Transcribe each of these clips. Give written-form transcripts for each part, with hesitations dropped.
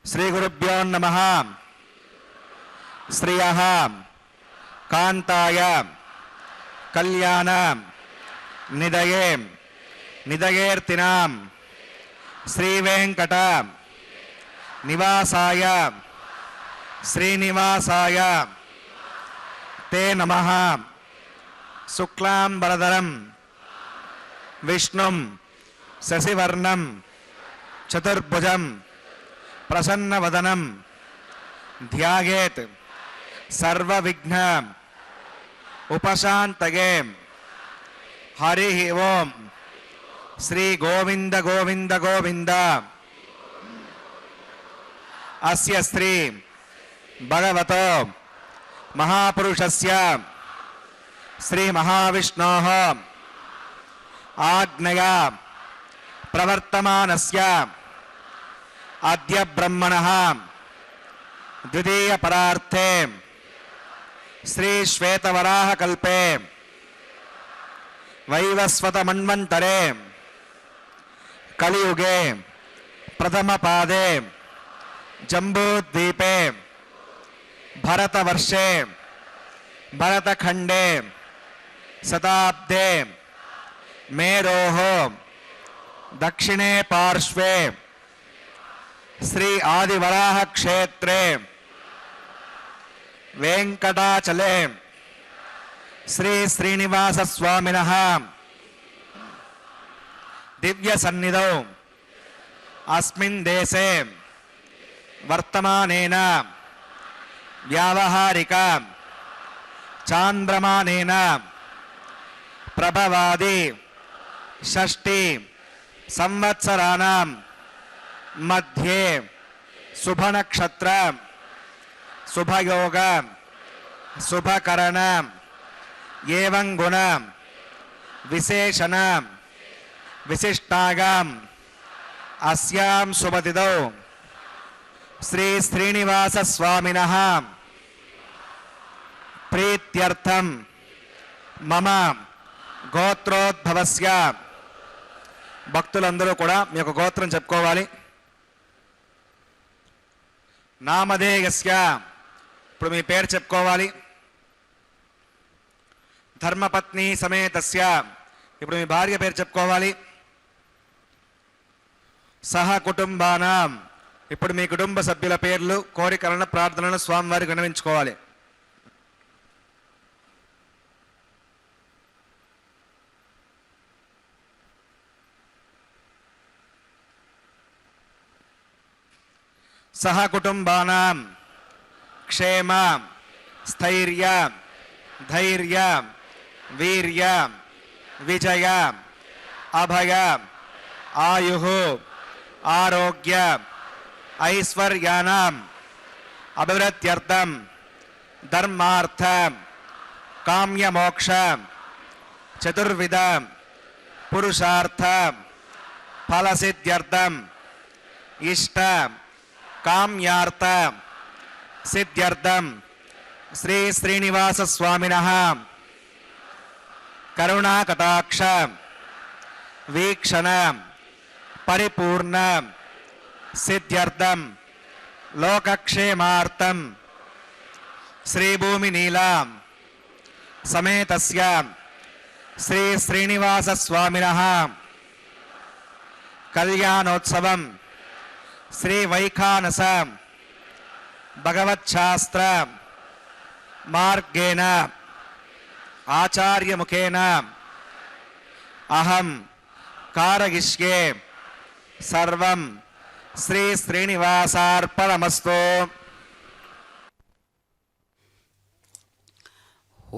श्री गुरुभ्यो नमः। श्रियः कांताय कल्याण निधये निधयेर्तिनां श्रीवेंकट निवासाय श्रीनिवासाय ते नमः। शुक्लांबरधरं विष्णुं शशिवर्णं चतुर्भुजं प्रसन्नवदनं ध्यायेत् सर्वविघ्न उपशान्तये। हरिः ओम। श्री गोविंद गोविंद गोविंद। अस्य श्री भगवतो महापुरुषस्य श्री महाविष्णोः आज्ञया प्रवर्तमानस्य अद्य ब्रह्मणः द्वितीय परार्थे श्री श्वेतवराह कल्पे वैवस्वत मन्वन्तरे कलियुगे प्रथम पादे जम्बूद्वीपे भरतवर्षे भरतखंडे शताब्दे मेरोः दक्षिणे पार्श्वे श्री आदिवराह क्षेत्रे वेंकटाचले श्री श्रीनिवास स्वामिनः दिव्य सन्निधौ अस्मिन् देशे वर्तमानेन व्यावहारिक चांद्रमानेन प्रभवादि षष्टि संवत्सराणां मध्ये शुभ नक्षत्र शुभ योग शुभ करण एवं गुण विशेषण विशिष्टायां अस्यां शुभतिथौ श्री श्रीनिवास स्वामिनः प्रीत्यर्थं मम गोत्रोद्भवस्य భక్తులందరూ కూడా మీ యొక్క గోత్రం చెప్పుకోవాలి. నామధేయస్య ఇప్పుడు మీ పేరు చెప్పుకోవాలి. ధర్మపత్ని సమేతస్య ఇప్పుడు మీ భార్య పేరు చెప్పుకోవాలి. సహ కుటుంబానాం ఇప్పుడు మీ కుటుంబ సభ్యుల పేర్లు కోరికలను ప్రార్థనలను స్వామివారికి విన్నవించుకోవాలి. सह कुटुंबानां क्षेम स्थैर्य धैर्य वीर्य विजय अभय आयुः आरोग्य ऐश्वर्याणाम् अभिवृद्ध्यर्थं धर्मार्थ काम्यमोक्ष चतुर्विध पुरुषार्थ फलसिद्ध्यर्थम इष्ट काम्यार्थ सिद्ध्यर्थम श्री श्रीनिवास स्वामिनः करुणा कटाक्ष वीक्षण परिपूर्ण सिद्ध्यर्थम लोकक्षेमार्थम श्रीभूमि नीला समेतस्य श्री श्रीनिवास स्वामिनः कल्याणोत्सवं श्री वैखानस भगवच्छास्त्र मार्गेण आचार्य मुखेन अहम कारयिष्ये सर्वं श्री श्रीनिवासार्पणमस्तु।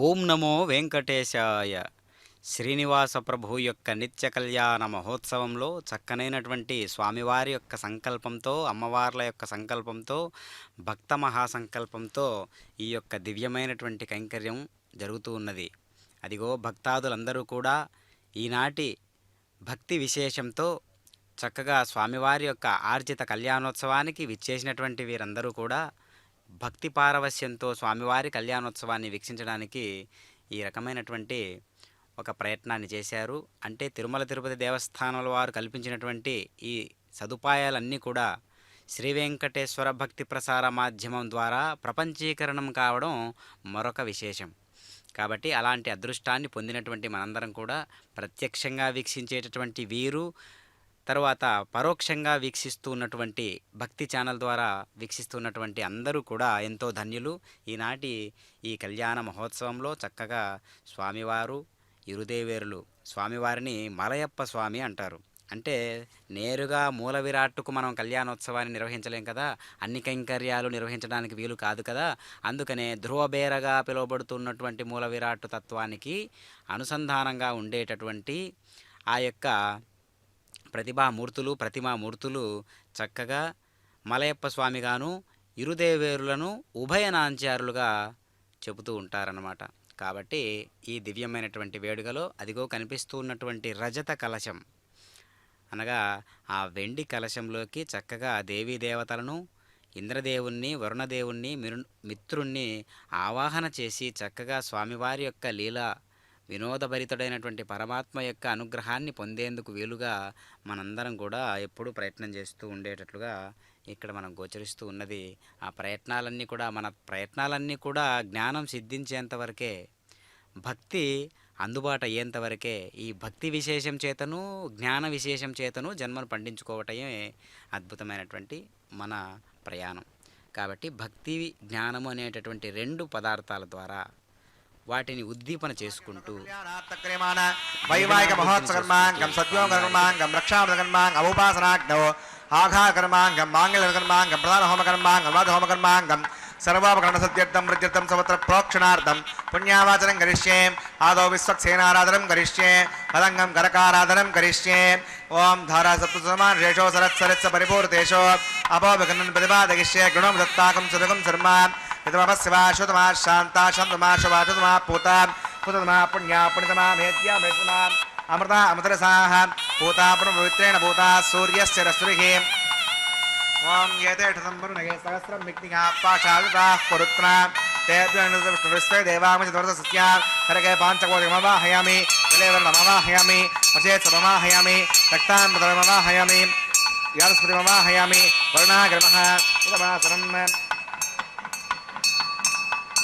ఓం నమో వెంకటేశాయ. శ్రీనివాస ప్రభు యొక్క నిత్య కళ్యాణ మహోత్సవంలో చక్కనైనటువంటి స్వామివారి యొక్క సంకల్పంతో, అమ్మవార్ల యొక్క సంకల్పంతో, భక్త మహాసంకల్పంతో ఈ యొక్క దివ్యమైనటువంటి కైంకర్యం జరుగుతూ ఉన్నది. అదిగో భక్తాదులందరూ కూడా ఈనాటి భక్తి విశేషంతో చక్కగా స్వామివారి యొక్క ఆర్జిత కళ్యాణోత్సవానికి విచ్చేసినటువంటి వీరందరూ కూడా భక్తి పారవస్యంతో స్వామివారి కళ్యాణోత్సవాన్ని వీక్షించడానికి ఈ రకమైనటువంటి ఒక ప్రయత్నాన్ని చేశారు. అంటే తిరుమల తిరుపతి దేవస్థానాల వారు కల్పించినటువంటి ఈ సదుపాయాలన్నీ కూడా శ్రీ వెంకటేశ్వర భక్తి ప్రసార మాధ్యమం ద్వారా ప్రపంచీకరణం కావడం మరొక విశేషం. కాబట్టి అలాంటి అదృష్టాన్ని పొందినటువంటి మనందరం కూడా ప్రత్యక్షంగా వీక్షించేటటువంటి వీరు, తర్వాత పరోక్షంగా వీక్షిస్తూ ఉన్నటువంటి భక్తి ఛానల్ ద్వారా వీక్షిస్తున్నటువంటి అందరూ కూడా ఎంతో ధన్యులు. ఈనాటి ఈ కళ్యాణ మహోత్సవంలో చక్కగా స్వామివారు ఇరుదేవేరులు, స్వామివారిని మలయప్ప స్వామి అంటారు. అంటే నేరుగా మూల విరాట్టుకు మనం కళ్యాణోత్సవాన్ని నిర్వహించలేం కదా, అన్ని కైంకర్యాలు నిర్వహించడానికి వీలు కాదు కదా. అందుకనే ధ్రువబేరగా పిలువబడుతున్నటువంటి మూల విరాట్టు తత్వానికి అనుసంధానంగా ఉండేటటువంటి ఆ యొక్క ప్రతిమామూర్తులు చక్కగా మలయప్ప స్వామిగాను ఇరుదేవేరులను ఉభయనాంచారులుగా చెబుతూ ఉంటారన్నమాట. కాబట్టి ఈ దివ్యమైనటువంటి వేడుకలో అదిగో కనిపిస్తూ ఉన్నటువంటి రజత కలశం అనగా ఆ వెండి కలశంలోకి చక్కగా దేవీ దేవతలను, ఇంద్రదేవుణ్ణి, వరుణదేవుణ్ణి, మిత్రుణ్ణి ఆవాహన చేసి చక్కగా స్వామివారి యొక్క లీలా వినోదభరితుడైనటువంటి పరమాత్మ యొక్క అనుగ్రహాన్ని పొందేందుకు వీలుగా మనందరం కూడా ఎప్పుడూ ప్రయత్నం చేస్తూ ఉండేటట్లుగా ఇక్కడ మనం గోచరిస్తూ ఉన్నది. ఆ మన ప్రయత్నాలన్నీ కూడా జ్ఞానం సిద్ధించేంతవరకే, భక్తి అందుబాటు అయ్యేంతవరకే. ఈ భక్తి విశేషం చేతను, జ్ఞాన విశేషం చేతను జన్మను పండించుకోవటమే అద్భుతమైనటువంటి మన ప్రయాణం. కాబట్టి భక్తి జ్ఞానము అనేటటువంటి రెండు పదార్థాల ద్వారా వాటిని ఉద్దీపన చేసుకుంటూ వైవాహిక మహోత్సకర్మాంగం సద్యోగకర్మాంగం రక్షామకర్మాంగం ఔపాసనాగ్నో ఆఘాకర్మాంగం మాంగళ్యకర్మాంగం ప్రధాన హోమకర్మాంగం వాద హోమకర్మాంగం సర్వాపకరణ సత్యర్థం వృద్ధ్యర్థం సవత్ర ప్రోక్షణార్థం పుణ్యావాచనం కరిష్యే ఆదౌ విశ్వక్సేనారాధనం కరిష్యే పదంగం కరకారాధనం కరిష్యే ఓం ధారా సప్తసమాన్ రేషో సరత్సరత్స పరిపూర్తేషో అపోవికన్నన్ ప్రతిపాదగిష్యే గుణం దత్తాకం సురగం శర్మ ఇదమపస్యవా శుతమా శాంతా శాంతమా శుభా శుతమా పూతా పూతమా పుణ్యా పుణితమా మేద్యా మేద్యమా అమృత అమృతరసాః పూతా పునఃపవిత్రేణ పూతా సూర్యస్య రశ్మిః ఓం ఏతేషంబరునగే సహస్రం మిగ్నిగా పాషాళితాః పురుత్నా తేభ్యో దేవామచ సత్యా హరగే పాంచకోటిమవాహయామి జలేవర్ణమవాహయామి వచేత్సమవాహయామి రక్తామృతమవాహయామి యాదస్మృతిమవాహయామి వరుణాగ్రమః ఉదమాసనం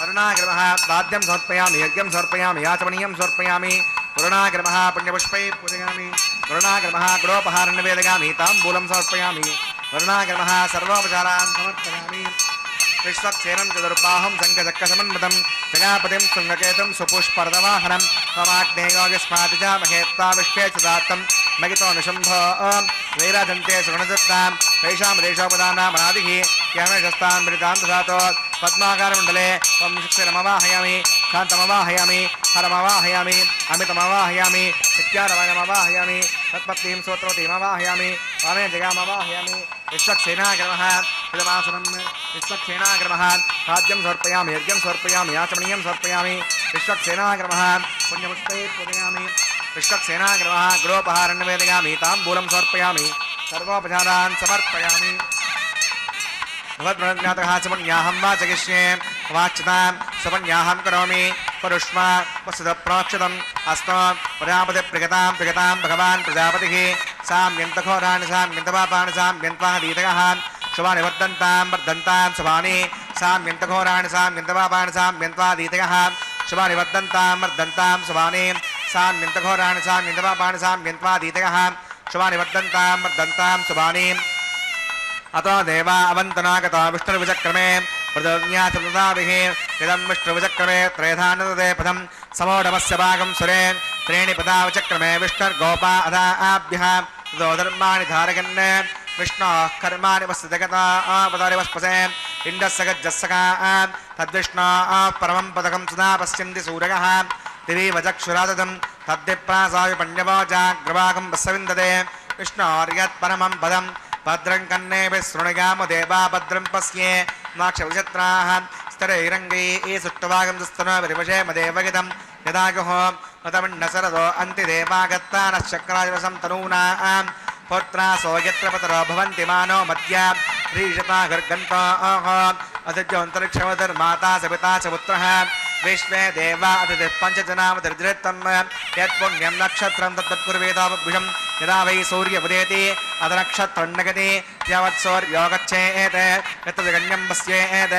వరుణాగ్రమః దాద్యం సమర్పయామి, యజ్ఞం సమర్పయామి, యాచమనీయం సమర్పయామి. వరుణాగ్రమః పుణ్యపుష్పై పూజయామి. వరుణాగ్రమః గృహోపహారం నివేదయామి, తాంబూలం సమర్పయామి. వరుణాగ్రమః సర్వోపచారాన్ సమర్పయామి. విశ్వక్సేనం చతుర్బాహం శంఖచక్రసమన్వితం ప్రజాపతిం శృంగకేతుం సుపుష్పర్దవాహనం త్వమాగ్నేయోగస్మాతిజామహేత్తా విశ్వే చదాత్తం మగితో నిశంభో వైరాజంతే సుగుణదత్తాం వైషామదేశోపదానామనాదిః యమేషస్తాం మృతాంతసాతో పద్మాకారమండలే త్వం శిక్షరమవాహయామి, శాంతమవాహయామి, హరమవాహయామి, అమితమవాహయామి, నిత్యానవయమవాహయామి, तत्पत्नीं सूत्रवतीमवाहयामि वामे जगामवाहयामि विश्वक्सेनाग्रमः इदमासनं विश्वक्सेनाग्रमः खाद्यं समर्पयामि यज्ञं समर्पयामि आचमनीयं समर्पयामि विश्वक्सेनाग्रमः पुण्यपुष्पै पूजयामि विश्वक्सेनाग्रमः गृहोपहारं निवेदयामि ताम्बूलं समर्पयामि सर्वोपचारान् समर्पयामि भगवद्ब्रह्मज्ञातः समन्याहं वाचयिष्ये वाच्यतां समन्याहं करोमि परुष्मा वसुधप्रोक्षतम् अस्तु प्रजापतिप्रियतां प्रियतां भगवान् प्रजापतिः साम्यन्तघोराणि साम्यन्तपापानि साम्यन्त्वादीतयः शुभानि वर्धन्तां शुभानि साम्यन्तघोराणि साम्यन्तपापानि साम्यन्त्वादीतयः शुभानि वर्धन्तां शुभानि साम्यन्तघोराणि साम्यन्तपापानि साम्यन्त्वादीतयः शुभानि वर्धन्तां शुभानि अतो देवा अवन्तनागता विष्णुर्विचक्रमे प्रदन्यासप्रदाभिः इदं विष्णुविचक्रमे त्रयधानदे पदं समोढमस्य भागं सुरे त्रीणि पदा विचक्रमे विष्णुर्गोपा अदाभ्यः धर्माणि धारयन् विष्णोः कर्माणि वस्तुजगता पदानि वस्पसे इण्डस्य गज्जस्सका तद्विष्णोः परमं पदकं सदा पश्यन्ति सूरयः दिवि वचक्षुरादतं तद्विप्रासाय पण्यवोजाग्रभागं वस्सविन्दते विष्णोर्यत्परमं पदं भद्रं कन्नेभिः शृणुयाम देवा भद्रं पश्ये नाक्षविचित्राः स्तरैरङ्गैः सुष्टुवागं दुस्तनोभिरिवशे मदेवगितं यदागुः मतमण्डशरदो अन्तिदेवागत्तानश्चक्रादिवसं तनूनां पुत्रासो यत्र पतरो भवन्ति मानो मद्या ह्रीषता गर्गन्ताः अतिथ्योऽन्तरिक्षमतिर्माता सविता च पुत्रः विश्वे देवा अतिथिः पञ्चजनामतिर्दृत्तं यत्पुण्यं नक्षत्रं तत्तत्कुर्वेदावद्भुजं यदा वै सूर्यमुदेति अतनक्षत्रन्नगति यावत् सूर्यो गच्छेत् यत्तद्गण्यं पश्येत्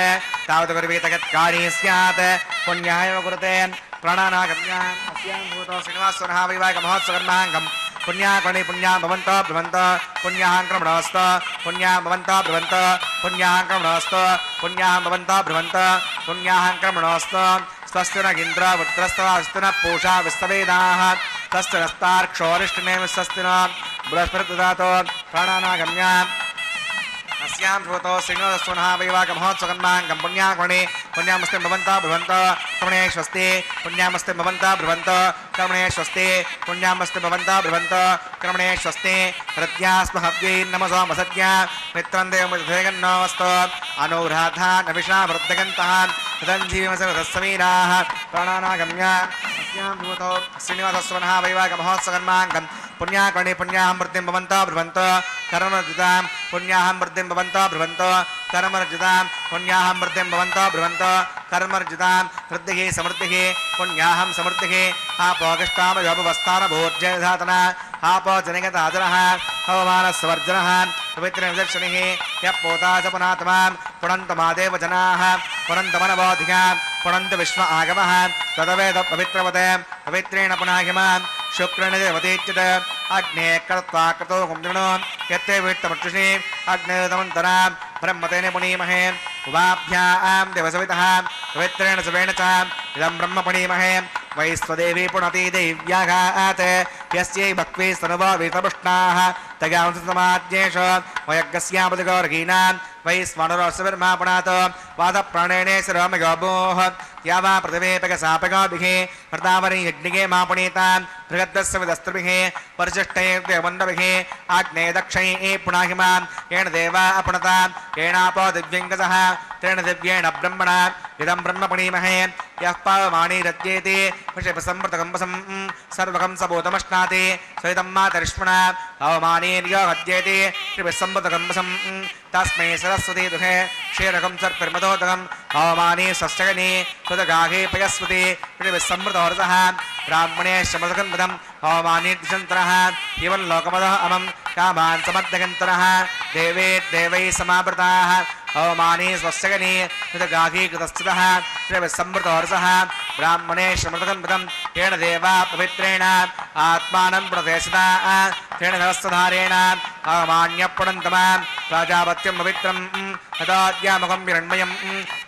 तावत् कुर्वीत यत्कार्ये स्यात् पुण्याय कुरुते प्राणानागम्याम् अस्यां भूतो श्रीनिवासः वैवाहिकमहोत्सवकर्माङ्गम् पुण्याकर्णे पुण्यां भवन्तो ब्रुवन्तो पुण्यां क्रमणोऽस्तु पुण्यां भवन्तो ब्रुवन्तो पुण्यां क्रमणोऽस्तु पुण्यां भवन्तो ब्रुवन्तो पुण्यां क्रमणोऽस्तु स्वस्ति न इन्द्र वृत्रस्तवास्तु न पूषा विस्तवेदाः स्वस्ति नस्तार्क्षोरिष्टनेमि स्वस्ति न बृहस्पति ददातु प्राणानागम्याम् अस्यां भूतो श्रीनिवासः वैवाहिकमहोत्सवकर्माङ्गं पुण्याकर्णे पुण्यामस्ति भवन्तो ब्रुवन्तो क्रमणे स्वस्ति पुण्यामस्ति भवन्तो ब्रुवन्तो क्रमणे स्वस्ति पुण्यामस्ति भवन्तो ब्रुवन्तो क्रमणे स्वस्ति हृद्यास्म हव्यै नमसो मसद्या मित्रं देवमुदधेगन्नोऽस्तु अनुराधा नविषा वृद्धगन्तः तदञ्जीवसमीराः प्राणानागम्य अस्यां भूतो श्रीनिवासः वैवाहिकमहोत्सवकर्माङ्गं पुण्याकर्णे पुण्यामृतिं भवन्तो ब्रुवन्तो कर्मर्जितां पुण्यामृतिं भवन्तो ब्रुवन्तो कर्मर्जितां पुण्यामृतिं भवन्तो ब्रुवन्तो कर्मर्जितां वृद्धिः समृद्धिः पुण्याहं समृद्धिः आपोगष्टामयोपवस्थानभूर्जयधातना आपो जनगताजनः हवमानस्वर्जनः पवित्रनिदर्शनिः यः पोता च पुनात्मां पुनन्तमादेव जनाः पुनन्तमनबोधिकां पुनन्त विश्व आगमः तदवेद पवित्रवते पवित्रेण पुनाहिमां शुक्रेण देवतीच्युत अग्ने कृत्वा कृतो कुम्जनो यत्ते वित्तमक्षुषि अग्नेतमन्तरां ब्रह्मतेन पुनीमहे उभाभ्यां देवसवितः पवित्रेण सवेण च इदं ब्रह्म पुनीमहे वै स्वदेवी पुनति देव्याघात् यस्यै भक्वे स्तनुवा वेतपुष्णाः तगांसमाद्येष वयज्ञस्यापतिगौर्गीणां वै स्मरणोत्सविर्मा पुनातो वादप्राणेने शिरोमयोभोः या वा पृथिवीपकसापगोभिः प्रतावरी यज्ञिके मा पुनीतां बृहद्दस्य विदस्त्रिभिः परिशिष्टैर्देवन्दभिः आग्ने दक्षैः पुनाहिमां येन देवा अपुनतां येनापो दिव्यङ्गसः तेन दिव्येण ब्रह्मणा इदं ब्रह्म पुनीमहे यः पावमानी रज्येति विषयसम्मृतकम्बसं सर्वकं सबोधमश्नाति सवितं मातरिष्मणा अवमानीर्यो हत्येति त्रिभिस्सम्मृतकम्बसं तस्मै सरस्वती दुहे क्षीरकं सर्पिर्मदोदकम् अवमानी सश्चगनी सुदगाहे पयस्वती त्रिभिस्सम्मृतोर्धः ब्राह्मणे शमसकन्वदम् अवमानी दिशन्तरः इवं लोकमदः अमं कामान् समर्थगन्तरः देवे देवैः समावृताः अवमानी स्वस्यगनी सुदगाहे कृतस्थितः त्रिभिस्सम्मृतोर्धः ब्राह्मणे शमसकन्वदम् तेन देवा पवित्रेण आत्मानं प्रदेशदा तेन सहस्रधारेण अवमान्यपुणन्तमां प्राजापत्यं पवित्रं तदाद्यामुखं विरण्मयं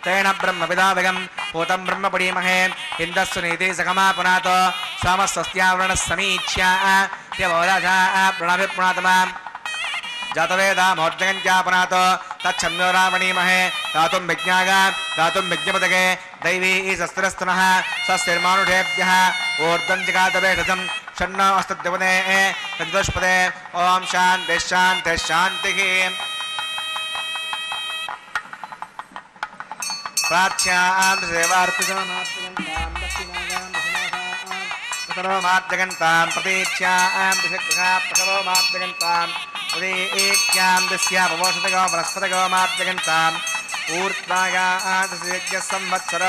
तेन ब्रह्मविदावगं पूतं ब्रह्म पुनीमहे इन्दस्सु नीति सखमा पुनातो सामस्वस्त्यावरणः समीक्ष्या यवोराजा प्रणभिपुनातमां जातवेदामोर्जगञ्चापुनातो तच्छम्यो रावणीमहे दातुं विज्ञागा दातुं विज्ञपदगे दैवी शस्त्रस्तनः स्वस्तिर्मानुषेभ्यः ऊर्ध्वं जगातवेषजं షण्णो अस्तद्यवने तद्वष्पदे ओम शान्ति शान्ति शान्तिः प्राच्यां सेवार्पितमार्पितमां दक्षिणागां दशनागां प्रतीच्यां दिशग्रहा प्रसवो मार्जगन्तां प्रतीक्यां दस्यापवोषतगो वनस्पतगो मार्जगन्ताम् ऊर्ध्वागां संवत्सर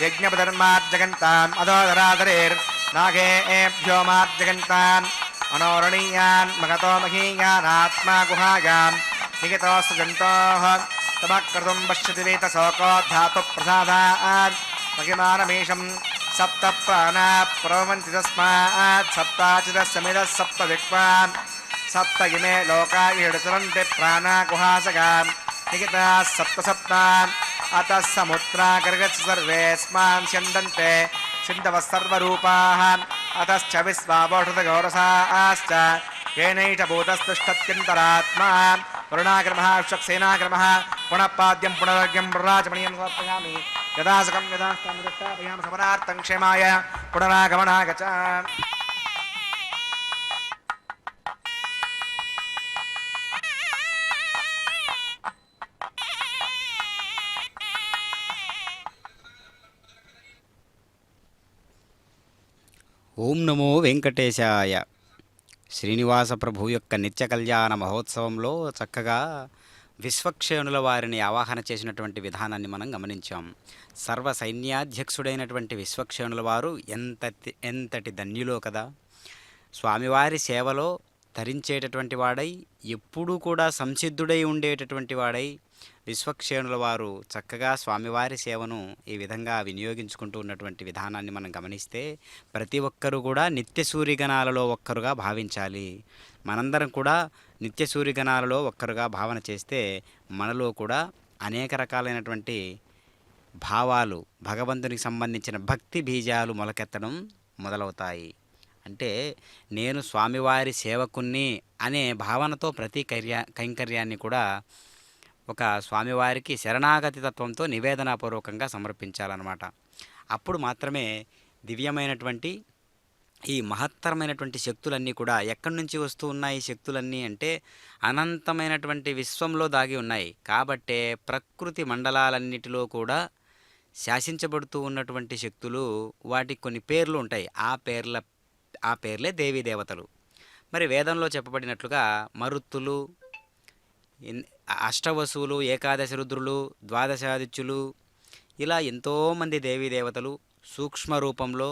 यज्ञपधर्मार्जगन्ताम् अधोधराधरेर्नागेभ्यो मार्जगन्ताम् अनोरणीयान् मगतो महीयानात्मा गुहायां निहितोऽस्तु जन्तोः तमक्रतुं पश्यति वेतशोको धातुप्रसादात् महिमानमीशं सप्त प्राणा प्रवन्ति तस्मात् सप्ताचिदस्समिदः सप्त विक्वान् सप्त इमे लोका ईडचरन्ति प्राणा गुहासगान् निहिताः सप्त सप्तान् अतः समुद्रा गर्गच्छ सर्वेऽस्मान् स्यन्दन्ते सिन्धवः सर्वरूपाः अतश्च विश्वावोषधगौरसाश्च येनैष भूतस्तिष्ठत्यन्तरात्मा वरुणाग्रमः विश्वक्सेनाग्रमः पुनः पाद्यं पुनरर्घ्यं पुनराचमणीयं समर्पयामि यदा सुखं यदा स्थापयामि समनार्थं क्षेमाय पुनरागमनाय च ఓం నమో వెంకటేశాయ. శ్రీనివాస ప్రభు యొక్క నిత్య కళ్యాణ మహోత్సవంలో చక్కగా విశ్వక్షేణుల వారిని ఆవాహన చేసినటువంటి విధానాన్ని మనం గమనించాం. సర్వ సైన్యాధ్యక్షుడైనటువంటి విశ్వక్షేణుల వారు ఎంతటి ధన్యులో కదా. స్వామివారి సేవలో తరించేటటువంటి వాడై ఎప్పుడూ కూడా సంసిద్ధుడై ఉండేటటువంటి వాడై విశ్వక్షేణుల వారు చక్కగా స్వామివారి సేవను ఈ విధంగా వినియోగించుకుంటూ ఉన్నటువంటి విధానాన్ని మనం గమనిస్తే ప్రతి ఒక్కరూ కూడా నిత్య సూర్యగణాలలో ఒక్కరుగా భావించాలి. మనందరం కూడా నిత్య సూర్యగణాలలో ఒక్కరుగా భావన చేస్తే మనలో కూడా అనేక రకాలైనటువంటి భావాలు భగవంతునికి సంబంధించిన భక్తి బీజాలు మొలకెత్తడం మొదలవుతాయి. అంటే నేను స్వామివారి సేవకుణ్ణి అనే భావనతో ప్రతి కైంకర్యాన్ని కూడా ఒక స్వామివారికి శరణాగతి తత్వంతో నివేదనాపూర్వకంగా సమర్పించాలన్నమాట. అప్పుడు మాత్రమే దివ్యమైనటువంటి ఈ మహత్తరమైనటువంటి శక్తులన్నీ కూడా ఎక్కడి నుంచి వస్తూ ఉన్నాయి. శక్తులన్నీ అంటే అనంతమైనటువంటి విశ్వంలో దాగి ఉన్నాయి. కాబట్టే ప్రకృతి మండలాలన్నిటిలో కూడా శాసించబడుతూ ఉన్నటువంటి శక్తులు వాటికి కొన్ని పేర్లు ఉంటాయి. ఆ పేర్లే దేవీ దేవతలు. మరి వేదంలో చెప్పబడినట్లుగా మరుత్తులు, అష్టవసువులు, ఏకాదశి రుద్రులు, ద్వాదశాదిత్యులు, ఇలా ఎంతోమంది దేవీ దేవతలు సూక్ష్మ రూపంలో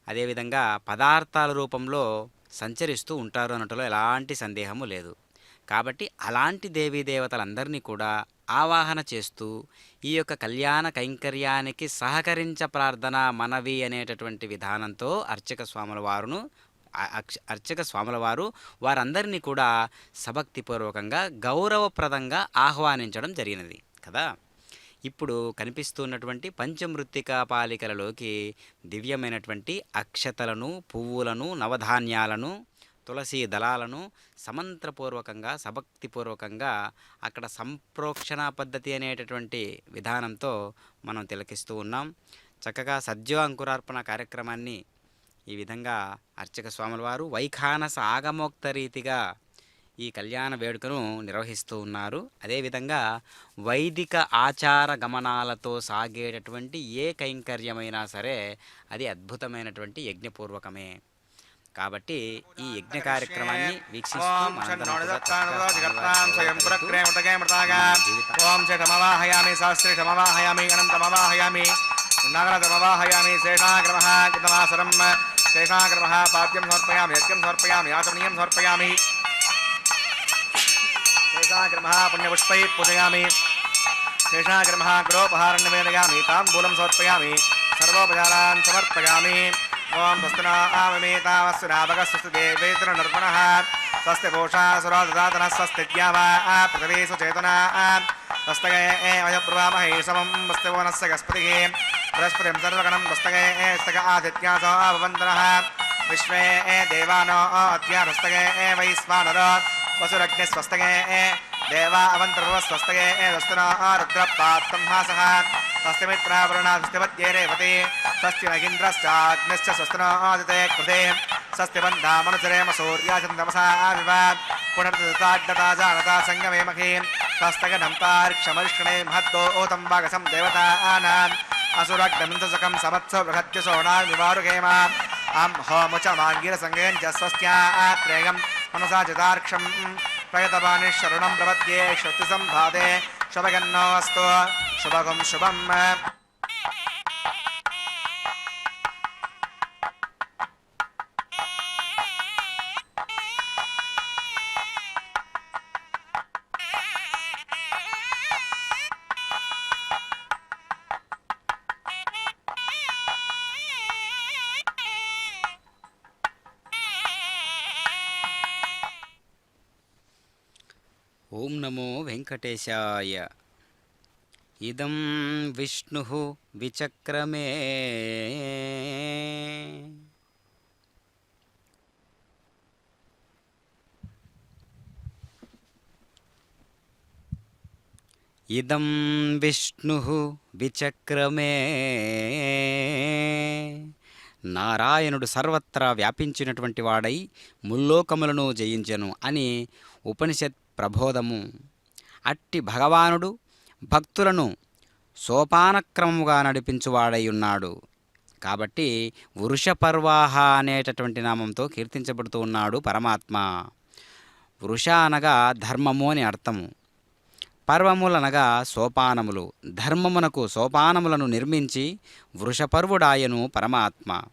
అదేవిధంగా పదార్థాల రూపంలో సంచరిస్తూ ఉంటారు అన్నట్లో ఎలాంటి సందేహము లేదు. కాబట్టి అలాంటి దేవీ దేవతలందరినీ కూడా ఆవాహన చేస్తూ ఈ యొక్క కళ్యాణ కైంకర్యానికి సహకరించ ప్రార్థన మనవి అనేటటువంటి విధానంతో అర్చక స్వాముల వారు వారందరినీ కూడా సభక్తిపూర్వకంగా గౌరవప్రదంగా ఆహ్వానించడం జరిగినది కదా. ఇప్పుడు కనిపిస్తున్నటువంటి పంచమృత్తికా పాలికలలోకి దివ్యమైనటువంటి అక్షతలను, పువ్వులను, నవధాన్యాలను, తులసి దళాలను సమంత్రపూర్వకంగా సభక్తిపూర్వకంగా అక్కడ సంప్రోక్షణ పద్ధతి అనేటటువంటి విధానంతో మనం తిలకిస్తూ ఉన్నాం. చక్కగా సద్యో అంకురార్పణ కార్యక్రమాన్ని ఈ విధంగా అర్చక స్వాముల వారు వైఖానస ఆగమోక్త రీతిగా ఈ కళ్యాణ వేడుకను నిర్వహిస్తూ ఉన్నారు. అదేవిధంగా వైదిక ఆచార గమనాలతో సాగేటటువంటి ఏ కైంకర్యమైనా సరే అది అద్భుతమైనటువంటి యజ్ఞపూర్వకమే. కాబట్టి ఈ యజ్ఞ కార్యక్రమాన్ని వీక్షిస్తూ శేషాగ్రమః పాద్యం సమర్పయామి, యజ్ఞం సమర్పయామి, ఆచమనీయం సమర్పయామి. శేషాగ్రమః పుణ్యపుష్పై పూజయామి. శేషాగ్రమః గృహోపహారం నివేదయామి, తాంబూలం సమర్పయామి, సర్వోపచారాన్ సమర్పయామి. ఓం స్వస్తినామేతావస్సు నాభగస్వస్తి దేవేంద్ర నిర్గుణః స్వస్తి భూషాసురా దదాతనః స్వస్తి ద్యావా పృథివీసు చేతనా స్వస్తగే వయబ్రవామహే సమం స్వస్తి వనస్య గస్పతిః బృహస్పతిం సర్వగణం పుస్తకే స్తక ఆదిత్యాసో భవంతనః విశ్వే దేవానో అద్య పుస్తకే వైశ్వానరో వసురగ్ని స్వస్తకే దేవా అవంతర్వ స్వస్తకే వస్తునో రుద్రపాత్తం హాసః స్వస్తి మిత్రావరుణ స్వస్తిపత్యే రేవతి స్వస్తి మహీంద్రశ్చాగ్నిశ్చ స్వస్తినో ఆదితే కృతే स्वस्ति वन्दामनुचरेम सूर्याचन्द्रमसा विवाद पुनर्दताड्डता संगमे मखीन् तस्तगनन्तार्क्षमरिष्णे महद्दो ओतं वागसं देवतानाम् असुरग्नमिन्दसकं समत्सो बृहत्यसोणानिवारुगेम अं होमुचमाङ्गिरसङ्गेन च स्वस्त्यात्रेयं मनसा चितार्क्षं प्रयतपानिशरणं प्रपद्ये श्रुतिसम्भादे शुभगन्नोऽस्तु शुभगं शुभम् ఓం నమో వెంకటేశాయ. ఇదం విష్ణు విచక్రమే ఇదం విష్ణు విచక్రమే. నారాయణుడు సర్వత్రా వ్యాపించినటువంటి వాడై ముల్లోకములను జయించెను అని ఉపనిషత్ ప్రబోధము. అట్టి భగవానుడు భక్తులను సోపానక్రమముగా నడిపించువాడై ఉన్నాడు. కాబట్టి వృషపర్వాహ అనేటటువంటి నామంతో కీర్తించబడుతూ ఉన్నాడు పరమాత్మ. వృష అనగా ధర్మము అని అర్థము. పర్వములనగా సోపానములు. ధర్మమునకు సోపానములను నిర్మించి వృషపర్వుడాయను పరమాత్మ.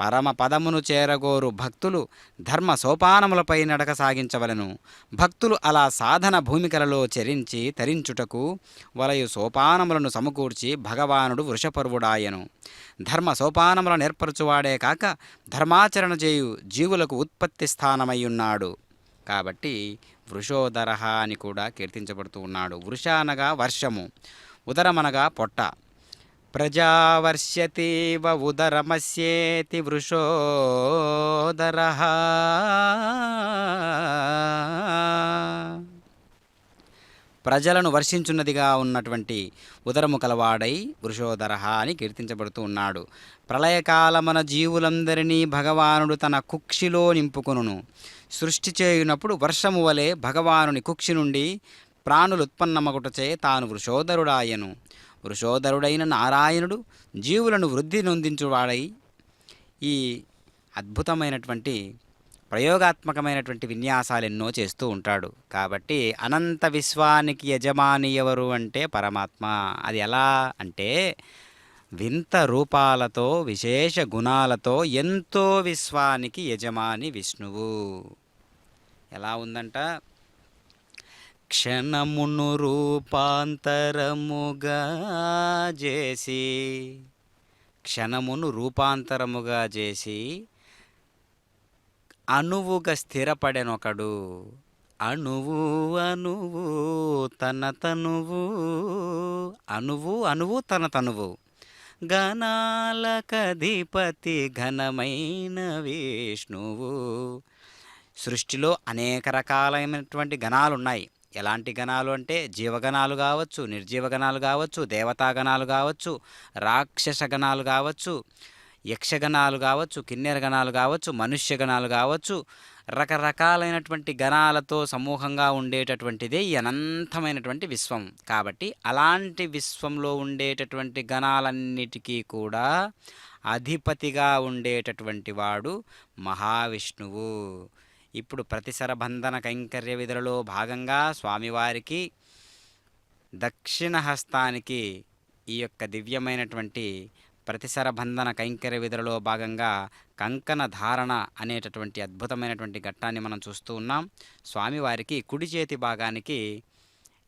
పరమ పదమును చేరగోరు భక్తులు ధర్మ సోపానములపై నడక సాగించవలను. భక్తులు అలా సాధన భూమికలలో చెరించి తరించుటకు వలయు సోపానములను సమకూర్చి భగవానుడు వృషపర్వుడాయను. ధర్మ సోపానములను ఏర్పరచువాడే కాక ధర్మాచరణ చేయు జీవులకు ఉత్పత్తి స్థానమయ్యున్నాడు. కాబట్టి వృషోదర అని కూడా కీర్తించబడుతూ ఉన్నాడు. వృష అనగా వర్షము, ఉదరమనగా పొట్ట. ప్రజావర్ష్యతీవ ఉదరమస్యేతి వృషోదర. ప్రజలను వర్షించున్నదిగా ఉన్నటువంటి ఉదరము కలవాడై వృషోదర అని కీర్తించబడుతూ ఉన్నాడు. ప్రళయకాలమున జీవులందరినీ భగవానుడు తన కుక్షిలో నింపుకొనును. సృష్టి చేయునప్పుడు వర్షము వలె భగవానుని కుక్షి నుండి ప్రాణులు ఉత్పన్నమగుటచే తాను వృషోదరుడాయను. వృషోదరుడైన నారాయణుడు జీవులను వృద్ధి నొందించువాడై ఈ అద్భుతమైనటువంటి ప్రయోగాత్మకమైనటువంటి విన్యాసాలు ఎన్నో చేస్తూ ఉంటాడు. కాబట్టి అనంత విశ్వానికి యజమాని ఎవరు అంటే పరమాత్మ. అది ఎలా అంటే వింత రూపాలతో విశేష గుణాలతో ఎంతో విశ్వానికి యజమాని విష్ణువు. ఎలా ఉందంట? క్షణమును రూపాంతరముగా చేసి, క్షణమును రూపాంతరముగా చేసి అణువుగా స్థిరపడెనొకడు. అణువు అణువు తన తనువు, అణువు అణువు తన తనువు, గణాలకధిపతి ఘనమైన విష్ణువు. సృష్టిలో అనేక రకాలైనటువంటి గణాలు ఉన్నాయి. ఎలాంటి గణాలు అంటే జీవగణాలు కావచ్చు, నిర్జీవగణాలు కావచ్చు, దేవతాగణాలు కావచ్చు, రాక్షస గణాలు కావచ్చు, యక్షగణాలు కావచ్చు, కిన్నెర గణాలు కావచ్చు, మనుష్య గణాలు కావచ్చు. రకరకాలైనటువంటి గణాలతో సమూహంగా ఉండేటటువంటిదే ఈ అనంతమైనటువంటి విశ్వం. కాబట్టి అలాంటి విశ్వంలో ఉండేటటువంటి గణాలన్నిటికీ కూడా అధిపతిగా ఉండేటటువంటి వాడు మహావిష్ణువు. ఇప్పుడు ప్రతిసర బంధన కైంకర్య విధులలో భాగంగా స్వామివారికి దక్షిణ హస్తానికి ఈ యొక్క దివ్యమైనటువంటి ప్రతిసర బంధన కైంకర్య విధులలో భాగంగా కంకణ ధారణ అనేటటువంటి అద్భుతమైనటువంటి ఘట్టాన్ని మనం చూస్తూ ఉన్నాం. స్వామివారికి కుడి చేతి భాగానికి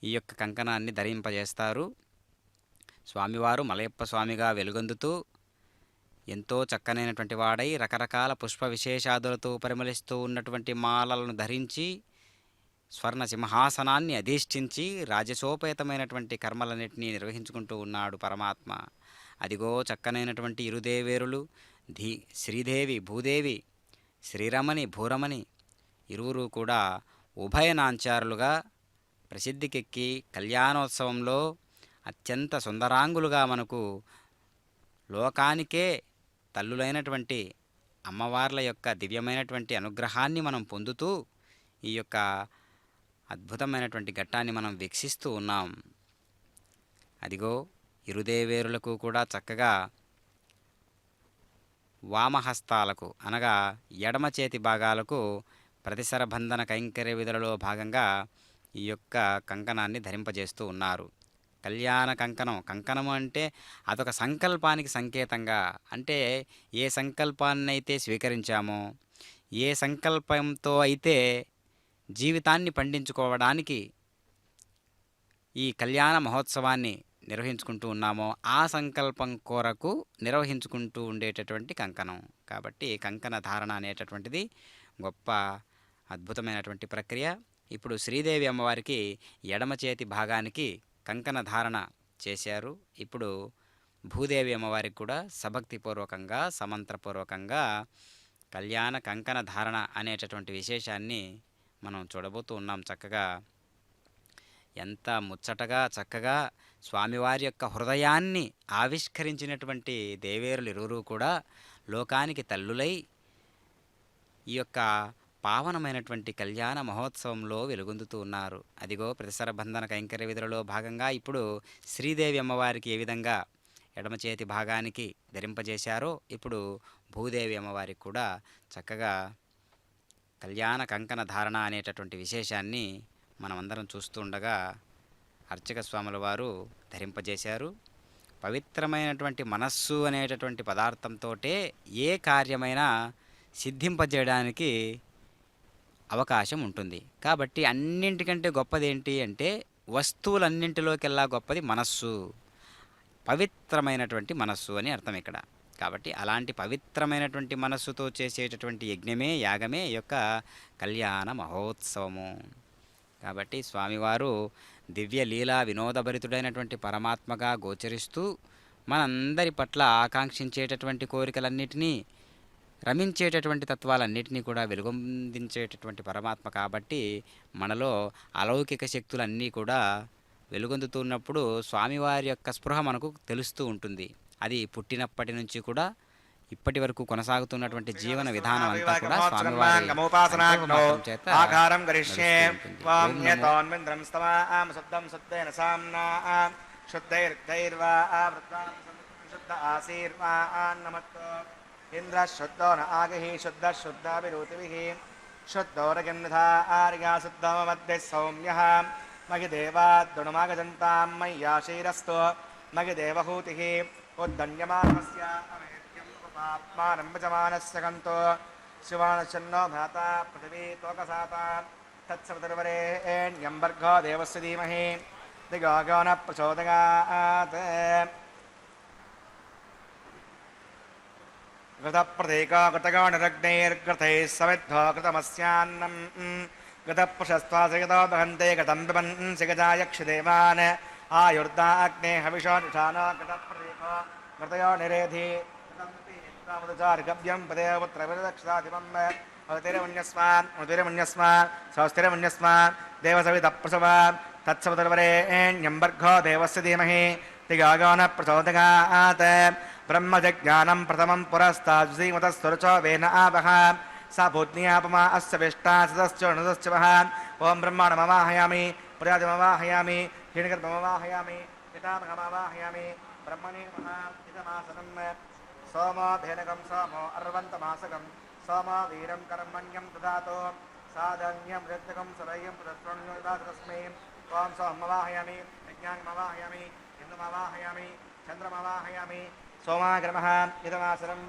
ఈ యొక్క కంకణాన్ని ధరింపజేస్తారు. స్వామివారు మలయప్ప స్వామిగా వెలుగొందుతూ ఎంతో చక్కనైనటువంటి వాడై రకరకాల పుష్ప విశేషాదులతో పరిమళిస్తూ ఉన్నటువంటి మాలలను ధరించి స్వర్ణ సింహాసనాన్ని అధిష్ఠించి రాజసోపేతమైనటువంటి కర్మలన్నింటినీ నిర్వహించుకుంటూ ఉన్నాడు పరమాత్మ. అదిగో చక్కనైనటువంటి ఇరుదేవేరులు శ్రీదేవి భూదేవి, శ్రీరమణి భూరమణి ఇరువురు కూడా ఉభయనాంచారులుగా ప్రసిద్ధికెక్కి కళ్యాణోత్సవంలో అత్యంత సుందరాంగులుగా మనకు లోకానికే తల్లులైనటువంటి అమ్మవార్ల యొక్క దివ్యమైనటువంటి అనుగ్రహాన్ని మనం పొందుతూ ఈ యొక్క అద్భుతమైనటువంటి ఘట్టాన్ని మనం వీక్షిస్తూ ఉన్నాం. అదిగో ఇరుదేవేరులకు కూడా చక్కగా వామహస్తాలకు అనగా ఎడమ చేతి భాగాలకు ప్రతిసర బంధన కైంకర్య విధులలో భాగంగా ఈ యొక్క కంకణాన్ని ధరింపజేస్తూ ఉన్నారు. కళ్యాణ కంకణం, కంకణము అంటే అదొక సంకల్పానికి సంకేతంగా, అంటే ఏ సంకల్పాన్నైతే స్వీకరించామో, ఏ సంకల్పంతో అయితే జీవితాన్ని పండించుకోవడానికి ఈ కళ్యాణ మహోత్సవాన్ని నిర్వహించుకుంటూ ఉన్నామో ఆ సంకల్పం కొరకు నిర్వహించుకుంటూ ఉండేటటువంటి కంకణం. కాబట్టి కంకణ ధారణ అనేటటువంటిది గొప్ప అద్భుతమైనటువంటి ప్రక్రియ. ఇప్పుడు శ్రీదేవి అమ్మవారికి ఎడమ చేతి భాగానికి కంకణ ధారణ చేశారు. ఇప్పుడు భూదేవి అమ్మవారికి కూడా సభక్తిపూర్వకంగా సమంత్రపూర్వకంగా కళ్యాణ కంకణ ధారణ అనేటటువంటి విశేషాన్ని మనం చూడబోతూ ఉన్నాం. చక్కగా ఎంత ముచ్చటగా చక్కగా స్వామివారి యొక్క హృదయాన్ని ఆవిష్కరించినటువంటి దేవేరులు ఇరువురు కూడా లోకానికి తల్లులై ఈ యొక్క పావనమైనటువంటి కళ్యాణ మహోత్సవంలో వెలుగొందుతూ ఉన్నారు. అదిగో ప్రతిసర బంధన కైంకర్య విధులలో భాగంగా ఇప్పుడు శ్రీదేవి అమ్మవారికి ఏ విధంగా ఎడమ చేతి భాగానికి ధరింపజేశారో ఇప్పుడు భూదేవి అమ్మవారికి కూడా చక్కగా కళ్యాణ కంకణ ధారణ అనేటటువంటి విశేషాన్ని మనమందరం చూస్తూ ఉండగా అర్చక స్వాముల వారు ధరింపజేశారు. పవిత్రమైనటువంటి మనస్సు అనేటటువంటి పదార్థంతో ఏ కార్యమైనా సిద్ధింపజేయడానికి అవకాశం ఉంటుంది. కాబట్టి అన్నింటికంటే గొప్పది ఏంటి అంటే వస్తువులన్నింటిలోకెల్లా గొప్పది మనస్సు, పవిత్రమైనటువంటి మనస్సు అని అర్థం ఇక్కడ. కాబట్టి అలాంటి పవిత్రమైనటువంటి మనస్సుతో చేసేటటువంటి యజ్ఞమే, యాగమే ఈ యొక్క కళ్యాణ మహోత్సవము. కాబట్టి స్వామివారు దివ్య లీలా వినోదభరితుడైనటువంటి పరమాత్మగా గోచరిస్తూ మనందరి పట్ల ఆకాంక్షించేటటువంటి కోరికలన్నిటినీ, రమించేటటువంటి తత్వాలన్నిటినీ కూడా వెలుగొందించేటటువంటి పరమాత్మ. కాబట్టి మనలో అలౌకిక శక్తులన్నీ కూడా వెలుగొందుతున్నప్పుడు స్వామివారి యొక్క స్పృహ మనకు తెలుస్తూ ఉంటుంది. అది పుట్టినప్పటి నుంచి కూడా ఇప్పటి వరకు కొనసాగుతున్నటువంటి జీవన విధానం అంతా కూడా స్వామివారి సంకల్పమాత్రం చేత ఆకారం గరిష్యే నడుస్తూ వాం ఉంటుంది. యతోన్మింద్రం స్తవాం శుద్ధం శుద్ధేన సామ్నా శుద్ధైర్ధైర్వా వృత్తాం శుద్ధ ఆసీర్వా నమత్తో ఇంద్ర శుద్ధో న ఆగహి శుద్ధ శుద్ధాభిరూతిభిః శుద్ధోరగన్నిధా ఆర్యా శుద్ధమవద్య సౌమ్యః మగిదేవాద్దుణమాగజంతాం మయ్యాశీరస్తో మగిదేవహూతిః ఉద్దన్యమానస్య ఆత్మానం భజమానస్య కంతో శివానశన్నో భ్రాతా పృథివీ తోకసాత తత్సవితుర్వరేణ్యం భర్గో దేవస్య ధీమహి దిగో న ప్రచోదయాత్ గతప్రతీకా కృతగాణరగ్నైర్గతైः సమిద్ధో కృతమస్యాన్నం గతప్రశస్త్వాసగతో దహంతే గతం పిబన్సి గజాయక్షదేవాన్ ఆయుర్దాగ్నే హవిషో నిషానో గతప్రతీకో కృతయో నిరేధి గవ్యం పదేవపుత్రవిరదక్షితాధిపం అవతిరమున్యస్మాన్ సౌస్థిరమున్యస్మాన్ దేవసవిత ప్రసవ తత్సవితుర్వరేణ్యం భర్గో దేవస్య ధీమహి దిగో న ప్రచోదయాత్ బ్రహ్మజజ్ఞానం ప్రథమం పురస్తాజుసీమతస్వరుచో వేన ఆవహ సా భూత్నియాపమా అస్య విష్టా సదశ్చోణదశ్చ వహ ఓం బ్రహ్మాణమవాహయామి ప్రజాతిమవాహయామి హిరణ్యగర్భమవాహయామి పితామహమవాహయామి బ్రహ్మణే నమః ఇదమాసనం సోమో భేనకం సోమో అర్వంతమాసకం సోమో వీరం కర్మణ్యం దదాతో సాధన్యం ఋత్వికం సురయ్యం తస్మై ఓం సోమవాహయామి యజ్ఞామవాహయామి ఇంద్రమవాహయామి చంద్రమవాహయామి సోమాగ్రమః ఇదమాసనం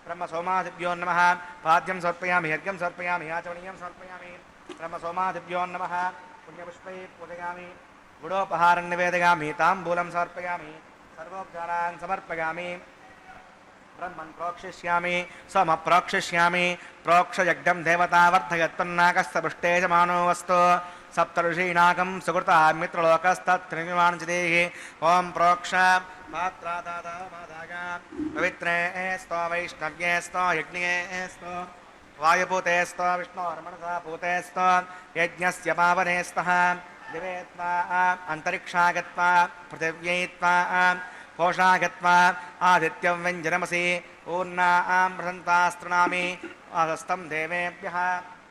బ్రహ్మ సోమాదిభ్యో నమః పాద్యం సమర్పయామి యజ్ఞం సమర్పయామి ఆచమనీయం సమర్పయామి బ్రహ్మ సోమాదిభ్యో నమః పుణ్యపుష్పై పూజయామి గుడోపహారం నివేదయామి తాంబూలం సమర్పయామి సర్వోపచారాన్ సమర్పయామి బ్రహ్మన్ ప్రోక్షిష్యామి సోమ ప్రోక్షిష్యామి ప్రోక్షయజ్ఞం దేవతావర్ధయత్పన్నాకస్తపుష్టే మానో వస్తు సప్తఋషీనాకం సుకృత మిత్రలోకస్తత్రినివాంచిదేహి ఓం ప్రోక్ష మాత్రాదాదామాదాగా పవిత్రే स्तो వైష్ణవ్యే स्तो యజ్ఞే स्तो వాయుపూతే स्तो విష్ణోర్మనసా పూతే स्तो యజ్ఞస్య పావనే స్తః దివే త్వా అంతరిక్షాగత్వా పృథివ్యై త్వా కోషాగత్వా ఆదిత్యం వ్యంజనమసి ऊर्णां प्रसन्तास्तृणामि आदस्तं देवेभ्यः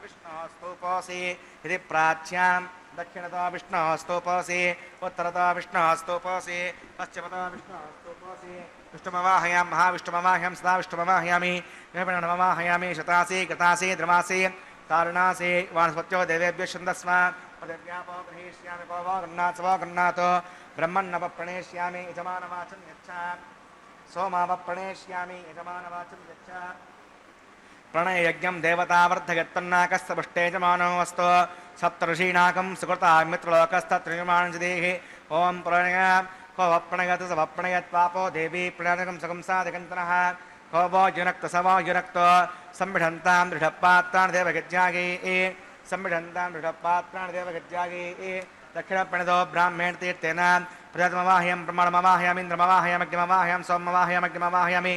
विष्णोस्तूपोऽसि इति प्राच्यां दक्षिणतो विष्णोस्तूपोऽसि उत्तरतो विष्णोस्तूपोऽसि पश्चिमतो विष्णोस्तूपोऽसि विष्णुमवाहयामि महाविष्णुमवाहयामि सदा विष्णुमवाहयामि नमवाहयामि शतासि गतासि द्रमासि तारुणासि वानस्पत्यो देवेभ्यः छन्दस्व पदव्यापो गृहीष्यामि को वो गन्नाथ वो गन्नाथो ब्रह्मन्नवप्रणेष्यामि यजमानवाचं यच्छ सोमावप्रणेष्यामि यजमानवाचं यच्छ प्रणययज्ञं देवतावर्धयत्तन्नाकस्तपुष्टेजमानो अस्तु सप्तऋषीणाकं सुकृता मित्रलोकस्तत्रियमाणजदेः ॐ प्रणय को वप्रणयत् स वप्रणयत्वापो देवी प्रणयकं सकं साधिकन्तनः को वो युनक्त स वो युनक्तो संविढन्तां दृढपात्रान् देवगज्जागे संविढन्तां दृढपात्रान् देवगज्जागे दक्षिणप्रणतो ब्राह्मण तीर्थेन प्रजातमवाह्यं ब्रह्मणमवाह्यामि इन्द्रमवाह्यामग्निमवाह्यां सोममवाह्यामग्निमवाह्यामि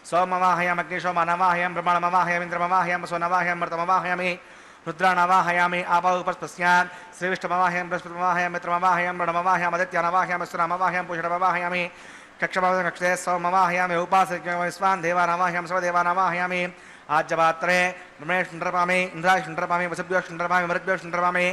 सोमवाह्यामग्नि सोमनवाह्यां ब्रह्मणमवाह्यामि इन्द्रमवाह्यां सोनवाह्यां मृतमवाह्यामि रुद्राणवाह्यामि आपाउपस्पस्यान् श्रीविष्णुमवाह्यां बृहस्पतिमवाह्यां मित्रमवाह्यां ब्रह्ममवाह्यां आदित्यनवाह्यां सुरमवाह्यां पूषणमवाह्यामि कक्षमक्षे सोमवाह्यामि उपासयामि स्वान् देवानवाह्यां सर्वदेवानवाह्यामि आज्यपात्रे ब्रह्मेष्टरपामि इन्द्राष्टरपामि वसुभ्यो शुण्डरपामि मरुद्भ्यो शुण्डरपामि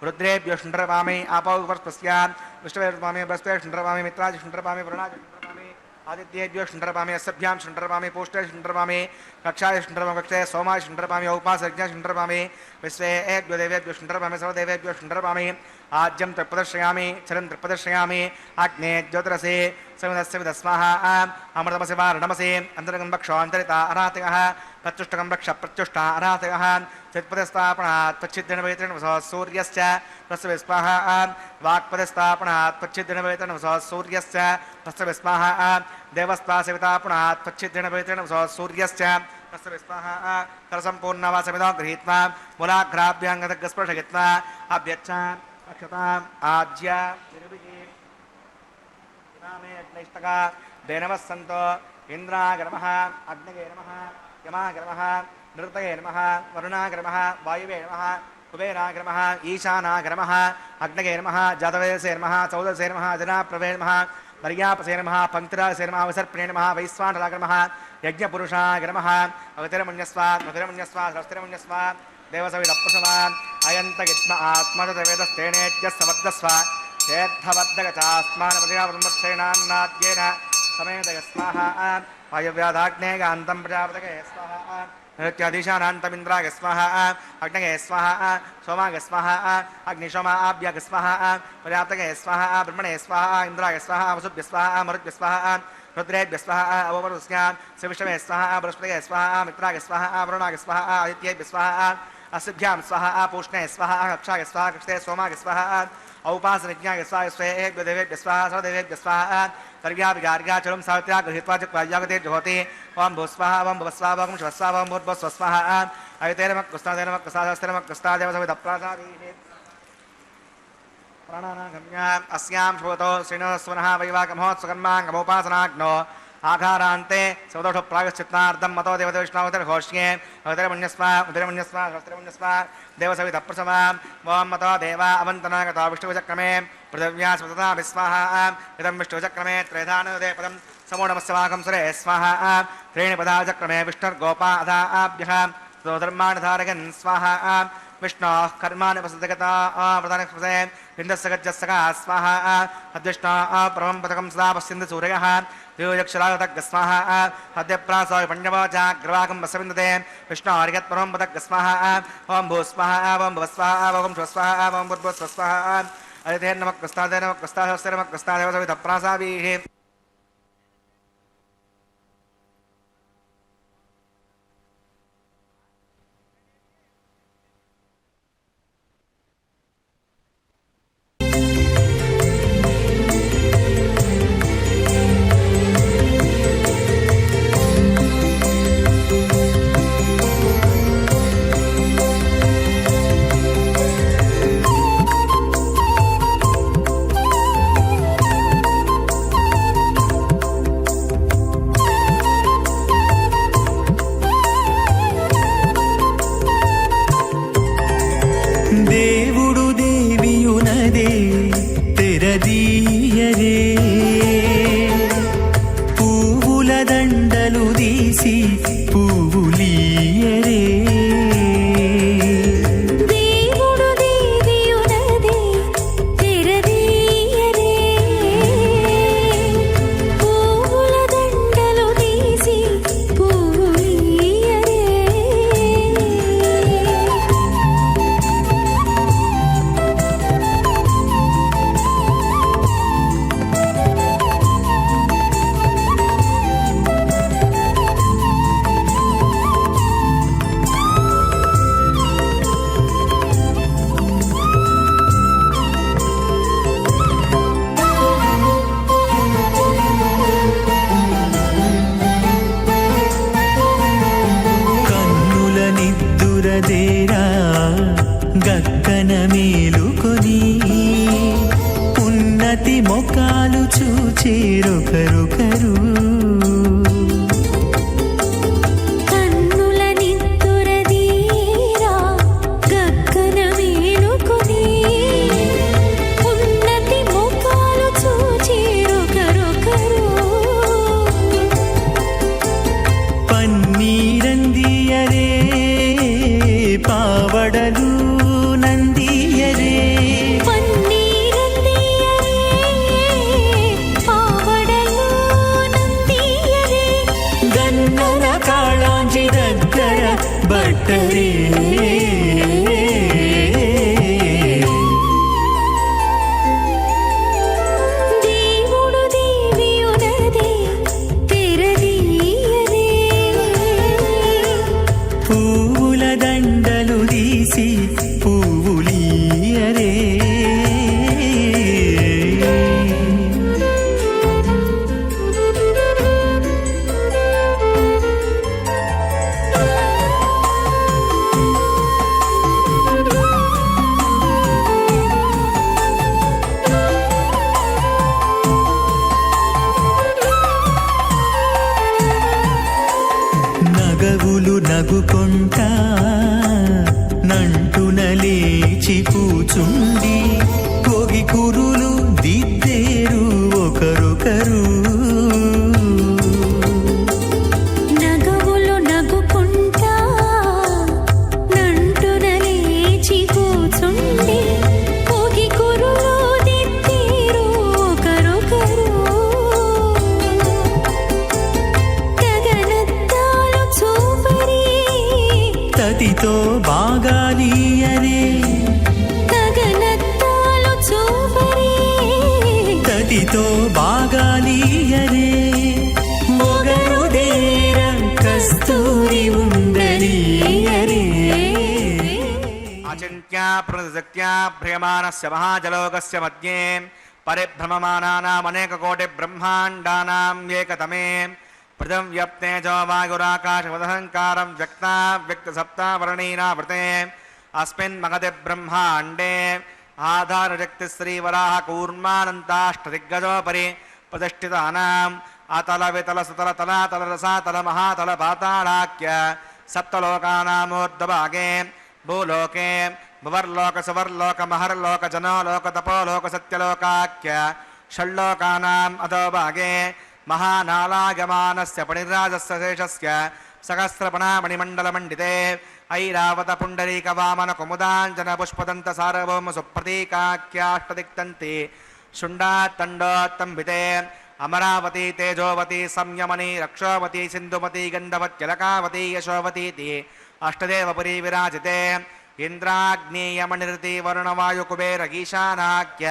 रुद्रेभ्यो शुण्डरपामि आपाउपस्पस्यान् विष्णुवेर्पामि बृहस्पति शुण्डरपामि मित्राजि शुण्डरपामि वरुणाजि शुण्डरपामि आदित्येभ्यो शुण्डरपामि अस्यभ्यां शुण्डरपामि पूष्टे शुण्डरपामि कक्षाय शुण्डरपामि कक्षे सोमाय शुण्डरपामि औपासज्ञा शुण्डरपामि विश्वेभ्यो देवेभ्यो शुण्डरपामि सर्वदेवेभ्यो शुण्डरपामि आज्यं तत्प्रदर्शयामि चरं तत्प्रदर्शयामि अग्ने ज्योतिरसि सविदस्य विदस्मः अमृतमसि वारणमसि अन्तरगं भक्षान्तरिता अरातयः प्रत्युष्टकं रक्ष प्रत्युष्टा अरातयः चित्पदस्थापनात् त्वच्छिद्दिनवेतन सूर्यस्य तस्य विस्मः वाक्पदस्थापनात् त्वच्छिद्दिनवेतन सूर्यस्य तस्य विस्मः देवस्तासेवितापनात् त्वच्छिद्दिनवेतन सूर्यस्य तस्य विस्मः करसम्पूर्णवासमिदो गृहीत्वा मूलाग्राभ्याङ्गतस्पृशयित्वा अभ्यच्छ अक्षताम् आज्य इमामे अग्निष्टका देनवः सन्तो इन्द्राय नमः अग्नये नमः यमाय नमः नृतये नमः वरुणाय नमः वायुवे नमः कुबेराय नमः ईशानाय नमः अग्नये नमः जातवेदसे नमः चौदसे नमः जनाप्रवे नमः मर्यापसे नमः पङ्क्तिरासे नमः विसर्पिणे नमः वैश्वानराय नमः यज्ञपुरुषाय नमः अवतिरमन्यस्वा मधुरमन्यस्वा सरस्तिरमन्यस्व देवसविदप्रसवान् अयन्तगित्म आत्मजवेदस्तेनेत्यस्सवद्दस्व तीर्थवद्दगचास्मानपतियावृन्मत्सेनान्नाद्येन समेदय स्वाहा वायुव्याधाग्नेगान्तं प्रजापतये स्वाहा नृत्याधीशानान्तमिन्द्राय स्वाहा अग्नये स्वाहा सोमाय स्वाहा अग्निशोमाभ्यग स्वाहा प्रजापतये स्वाहा ब्रह्मणे स्वाहा इन्द्राय स्वाहा वसुभ्य स्वाहा मरुद्भ्य स्वाहा रुद्रेभ्य स्वाहा अवमरुस्यान् शिविष्णवे स्वाहा बृहस्पतये स्वाहा मित्राय स्वाहा वरुणाय स्वाहा आदित्येभ्य स्वाहा अस्भ्यां स्वाहा पूष्णे स्वाहा कक्षाय स्वाहा कक्षते सोमाय स्वाहा औपासनिज्ञाय स्वाहा स्वेभ्यो देवेभ्य स्वाहा सर्वदेवेभ्य स्वाहा सर्व्याभिगार्गाचलं सावित्र्या गृहीत्वा च प्रायागते जुहोति ओं भूस्वाहा ओं भुवस्वाहा ओं शिवस्वाहा ओं भूर्भुवस्वाहा अयतेनमक्कुस्तादेनमक्कुस्तादेवसविदप्रासादीः प्राणानागम्या अस्यां श्रोतो श्रीनस्वनः वैवाकमहोत्सकर्माङ्गमोपासनाग्नो आघारान्ते सवदोषो प्रागश्चित्तार्धं मतो देवदेविष्णावतिर्घोष्ये अवतिरमन्यस्वा उदरमन्यस्वा सहस्रमन्यस्वा देवसविदप्रसवा ॐ मतो देवा अवन्तनागतो विष्णुचक्रमे पृथिव्या स्वतता विस्वाहा इदं विष्णुचक्रमे त्रेधानुदे पदं समो नमस्वाकं सुरे स्वाहा त्रीणि पदाचक्रमे विष्णुर्गोपा अधाभ्यः धर्माणधारयन् स्वाहा विष्णोः कर्माणि प्रसदगता प्रधानस्पदे इन्दस्सगज्जस्सगा स्वाहा अद्विष्णोः परमं पदकं सदा पश्यन्ति सूर्यः द्वियोजक्षरागतग् स्वाहा अद्यप्रासो पञ्चवोजाग्रवाकं वसविन्दते विष्णोर्यत्परमं पदग् स्वाहा ॐ भूस्वाहा ॐ भुवस्वाहा ॐ श्वस्वाहा ॐ भूर्भुवस्वाहा अदितेर्नमक्कस्तादेनमक्कस्तादेवसविदप्रासावीः ఉన్నతి మొక్కాలు చూచేరొకరొకరు పావడలు నందియరే గన్నర కాళాంజి దగ్గర బట్టరే పువ్వుల దండలు తీసి పువ్వులీయరే నగవులు నగుకొంటా నంటున లేచి కూచుండి కోగి కురులు దిద్దేరు ఒకరొకరు నగవులు నగుకుంటా నంటున లేచి కూచుండి కోగి కురులు దిద్దేరు ఒకరొకరు గగనత్తాలు చూపరి తతితో బాగాలియరే గగనత్తాలు చూపరి తతితో బాగాలియరే మొగరు దేర కస్తూరి ఉండలియరే అచింత్య ప్రతిశక్త్య భ్రియమాణస్య మహాజలోకస్య మధ్యే పరిభ్రమమానానామనేక కోటి బ్రహ్మాండానాం ఏకతమే పృథం వ్యప్తేజో వాయురాకాశమదహంకారం వ్యక్తా వ్యక్తసప్తావరణీనావృతే అస్మిన్ మగధి బ్రహ్మాండే ఆధారశక్తిశ్రీవరాహ కూర్మానంతాష్టదిగ్గజోపరి ప్రతిష్ఠితానాం అతల వితల సుతల తలాతల రసాతల మహాతల పాతాళాఖ్య సప్తలోకానామోర్ధభాగే భూలోకే భువర్లోక సువర్లోక మహర్లోక జనోలోక తపోలోక సత్యలోకాఖ్య షణ్లోకానాం అధోభాగే మహానాలాగమానస్య పణిరాజస్య శేషస్య సహస్రపణామణిమండలమండితే ఐరావత పుండరీక వామన కుముదాంజన పుష్పదంత సార్వభౌమ సుప్రతీకాఖ్యాష్టదిక్తంతి శుండాత్తండోత్తంబితే అమరావతి తేజోవతి సంయమని రక్షోవతి సింధుమతి గంధవత్యలకావతి యశోవతీతి అష్టదేవపురీ విరాజితే ఇంద్రాగ్నేయమనిరతి వరుణవాయుకుబేర ఈశానాఖ్య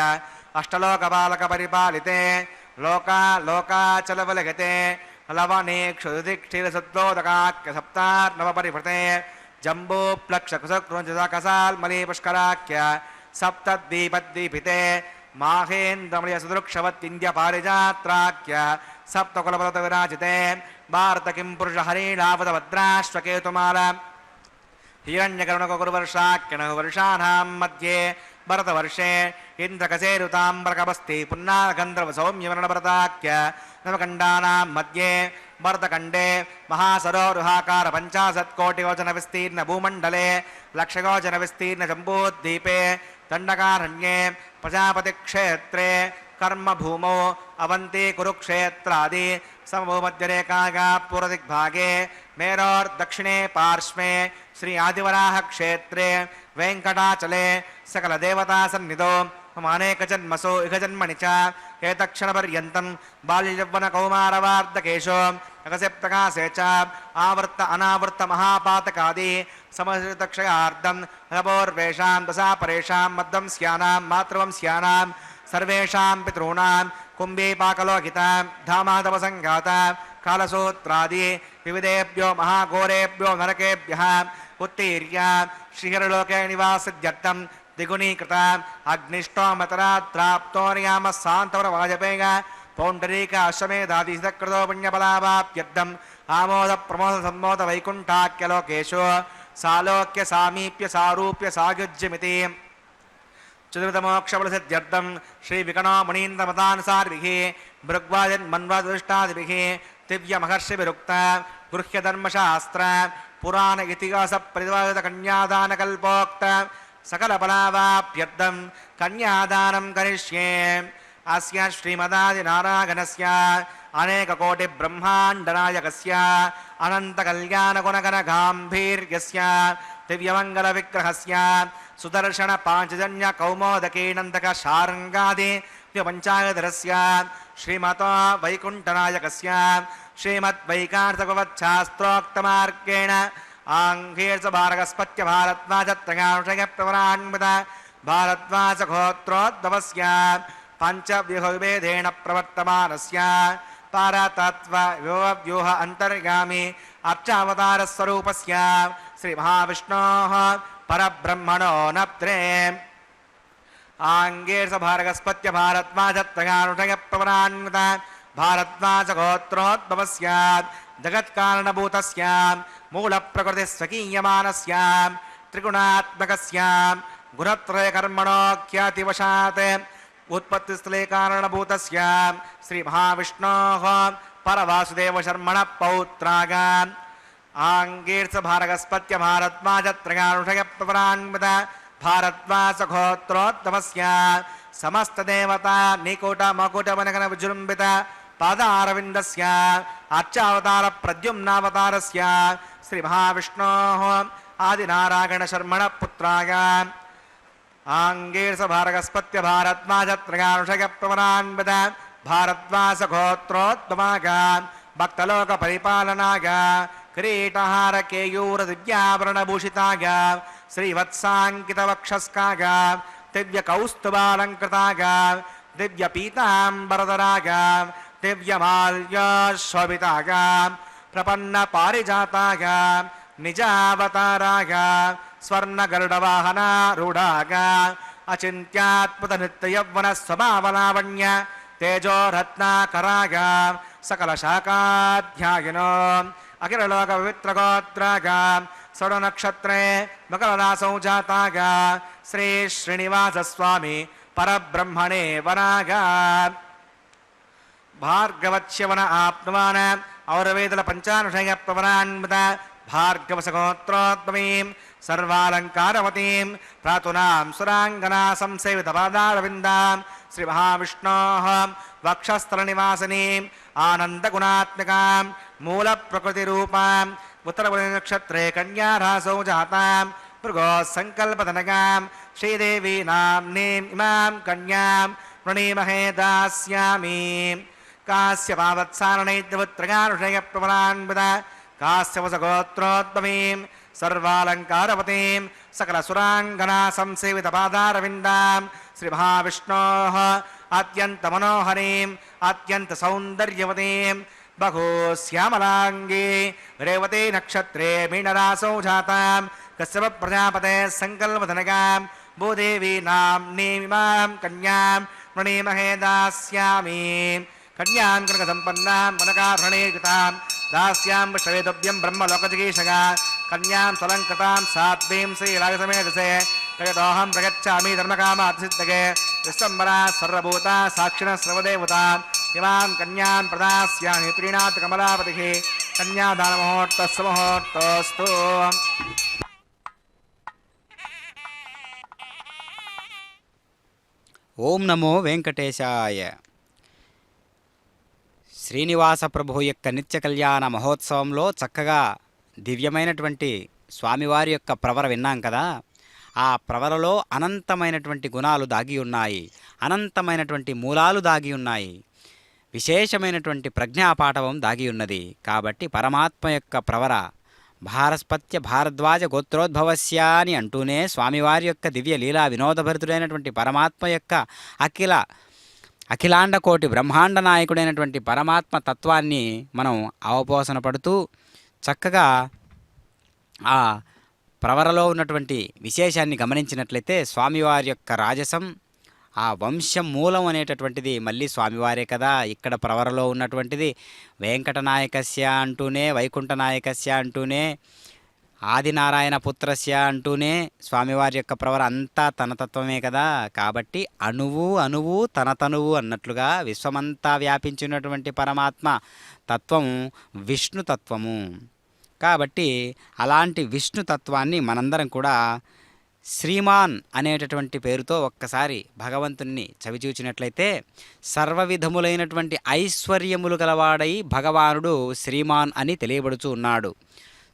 అష్టలోకపాలక పరిపాలితే లోకా లోకాచలవలగతే లవనే క్షుదిక్షీరసద్లోదకాఖ్య సప్తార్ణవపరిభృతే జంబూప్లక్షకుసకృంజకసాల్మలీ పుష్కరాఖ్య సప్తద్వీపద్వీపితే మాహేంద్రమయ సుదృక్షవత్యింద్య పారిజాత్రాఖ్య సప్తకులపలత విరాజితే భారత కిం పురుష హరీణావతభద్రాశ్వకేతుమాల हिरण्यकरुणकुरुवर्षाख्यणवर्षाणां मध्ये भरतवर्षे इन्द्रकसेरुताम्बरकपस्ति पुन्नागन्धर्वसौम्यवर्णभरताख्य नवकण्डानां मध्ये भरतखण्डे महासरोरुहाकार 50,000,000,000विस्तीर्णभूमण्डले लक्षयोजनविस्तीर्णजम्बूद्वीपे दण्डकारण्ये प्रजापतिक्षेत्रे कर्मभूमौ अवन्ति कुरुक्षेत्रादि समभूमध्यरेखायाः पूर्वदिग्भागे मेरोर्दक्षिणे पार्श्वे श्री आदिवराह क्षेत्रे वेङ्कटाचले सकलदेवतासन्निधौ मम अनेकजन्मसु इहजन्मनि च एतक्षणपर्यन्तं बाल्ययौवनकौमारवार्धकेषु अगसे प्रकाशे च आवृत्त अनावृत्त महापातकादि समश्रितक्षयार्धं अपूर्वेषां दशापरेषां मध्यवंस्यानां मातृवंस्यानां सर्वेषां पितॄणां कुम्भीपाकलोकिता धामाधवसङ्घाता कालसूत्रादि विविधेभ्यो महाघोरेभ्यो नरकेभ्यः उत्तीर्य श्रीहरलोके निवासित्यर्थं द्विगुणीकृता अग्निष्टोमतरात्राप्तोर्यामः सान्तवरवाजपेय पौण्डरीक अश्वमेधादिकृतो पुण्यफलावाप्यर्थम् आमोद प्रमोद सम्मोद वैकुण्ठाख्यलोकेषु सालोक्य सामीप्य सारूप्य सायुज्यमिति चतुर्विधमोक्षफलसिद्ध्यर्थं श्रीविकणो मुनीन्द्रमतानुसारिभिः भृग्वादिन्मन्वादुष्टादिभिः दिव्यमहर्षिभिरुक्ता गृह्यधर्मशास्त्र पुराण इतिहासप्रतिपादितकन्यादानकल्पोक्त सकलफलावाप्यर्थं कन्यादानं करिष्ये। अस्य श्रीमदादिनारायणस्य अनेककोटिब्रह्माण्डनायकस्य अनन्तकल्याणगुणगणगाम्भीर्यस्य दिव्यमङ्गलविग्रहस्य सुदर्शनपाञ्चजन्यकौमोदकीनन्दकशार्ङ्गादि दिव्यपञ्चायतरस्य श्रीमतो वैकुण्ठनायकस्य श्रीमद्वैकार्तकवच्छास्त्रोक्तमार्गेण आङ्घीर्षभारगस्पत्य भारद्वाजत्रयानुषयप्रवरान्वित भारद्वाजगोत्रोद्भवस्य पञ्चव्यूहविभेदेन प्रवर्तमानस्य पारतत्त्वव्यूह अन्तर्गामि अर्चावतारस्वरूपस्य श्रीमहाविष्णोः परब्रह्मणो नप्त्रे आङ्गीर्षभारगस्पत्य भारद्वाजत्रयानुषयप्रवरान्वित भारद्वाजगोत्रोद्भवस्य जगत्कारणभूतस्य मूलप्रकृतिस्वकीयमानस्य त्रिगुणात्मकस्य गुणत्रयकर्मणोऽख्यातिवशात् उत्पत्तिस्थले कारणभूतस्य श्रीमहाविष्णोः परवासुदेवशर्मणः पौत्राग आङ्गीर्षभारगस्पत्य भारद्वाजत्रयानुषयप्रवरान्वित भारद्वाजगोत्रोद्भवस्य समस्तदेवता निकुटमकुटवनगणविजृम्भित पादारविन्दस्य अर्चावतारप्रद्युम्नावतारस्य श्रीमहाविष्णोः आदिनारायणशर्मणः पुत्राय आङ्गीर्षभारगस्पत्य भारद्वाजत्रयानुषयप्रवरान्वित भारद्वाजगोत्रोद्भवाग भक्तलोकपरिपालनाय किरीटहारकेयूरदिव्याभरणभूषिताय श्रीवत्साङ्कितवक्षस्काय दिव्यकौस्तुभालङ्कृताय दिव्यपीताम्बरधराय दिव्यमाल्यशोभिताय प्रपन्नपारिजाताय निजावताराय स्वर्णगरुडवाहनारूढाय अचिन्त्यात्मतनृत्ययौवनस्वभावलावण्य तेजोरत्नाकराय सकलशाखाध्यायिनो अखिललोकपवित्रगोत्राय षड्नक्षत्रे मकररासौ जाताय श्री श्रीनिवासस्वामी परब्रह्मणे वराग भार्गवच्यवन आप्नुवान् औरवेदल पञ्चानुषयप्रवरान्वित भार्गवसगोत्रोद्भवीं सर्वालङ्कारवतीं प्रातुनां सुराङ्गना संसेवितपादारविन्दां श्रीमहाविष्णोः वक्षस्थलनिवासिनीम् आनन्दगुणात्मकां मूलप्रकृतिरूपाम् उत्तरनक्षत्रे कन्यारासौ जातां भृगोः सङ्कल्पतनकां श्रीदेवी नाम्नीम् इमां कन्यां वृणीमहे दास्यामि। कास्यपावत्सारणैद्यपुत्रगानुषयप्रवरान्वित कास्यवसगोत्रोद्भवीं सर्वालङ्कारवतीं सकलसुराङ्गना संसेवितपादारविन्दां श्रीमहाविष्णोः अत्यन्तमनोहरीम् अत्यन्तसौन्दर्यवतीं बहुश्यामलाङ्गी रेवती नक्षत्रे मीनरासौ जातां कश्यप प्रजापतेः सङ्कल्पधनकां भूदेवी नाम्नीमिमां कन्यां वृणीमहे दास्यामि। कन्यां कनकसम्पन्नां वनकाभरणीकृतां दास्यां विष्णवेदव्यं ब्रह्मलोकजिगीषया कन्यां स्वलङ्कृतां साध्वीं श्रीराजसमेधसे जगदोऽहं प्रगच्छामि धर्मकामार्थसिद्धये विश्वम्बरा सर्वभूता साक्षिणः सर्वदेवताम् इमां कन्यां प्रदास्यामि प्रीणात् कमलापतिः कन्यादानमुहूर्तस्य मुहूर्तोऽस्तु। ఓం నమో వెంకటేశాయ. శ్రీనివాస ప్రభు యొక్క నిత్య కళ్యాణ మహోత్సవంలో చక్కగా దివ్యమైనటువంటి స్వామివారి యొక్క ప్రవర విన్నాం కదా. ఆ ప్రవరలో అనంతమైనటువంటి గుణాలు దాగి ఉన్నాయి, అనంతమైనటువంటి మూలాలు దాగి ఉన్నాయి, విశేషమైనటువంటి ప్రజ్ఞాపాఠవం దాగి ఉన్నది. కాబట్టి పరమాత్మ యొక్క ప్రవర భారస్పత్య భారద్వాజ గోత్రోద్భవస్య అని అంటూనే స్వామివారి యొక్క దివ్య లీలా వినోదభరితుడైనటువంటి పరమాత్మ యొక్క అఖిలాండ కోటి బ్రహ్మాండ నాయకుడైనటువంటి పరమాత్మ తత్వాన్ని మనం అవపోసన పడుతూ చక్కగా ఆ ప్రవరలో ఉన్నటువంటి విశేషాన్ని గమనించినట్లయితే స్వామివారి యొక్క రాజసం, ఆ వంశం మూలం అనేటటువంటిది మళ్ళీ స్వామివారే కదా. ఇక్కడ ప్రవరలో ఉన్నటువంటిది వెంకటనాయకస్య అంటూనే, వైకుంఠనాయకస్య అంటూనే ఆదినారాయణ పుత్రస్య అంటూనే స్వామివారి యొక్క ప్రవర అంతా తన తత్వమే కదా. కాబట్టి అణువు అణువు తన తనువు అన్నట్లుగా విశ్వమంతా వ్యాపించినటువంటి పరమాత్మ తత్వం విష్ణుతత్వము. కాబట్టి అలాంటి విష్ణుతత్వాన్ని మనందరం కూడా శ్రీమాన్ అనేటటువంటి పేరుతో ఒక్కసారి భగవంతుణ్ణి చవిచూచినట్లయితే సర్వ విధములైనటువంటి ఐశ్వర్యములు గలవాడై భగవానుడు శ్రీమాన్ అని తెలియబడుచూ ఉన్నాడు.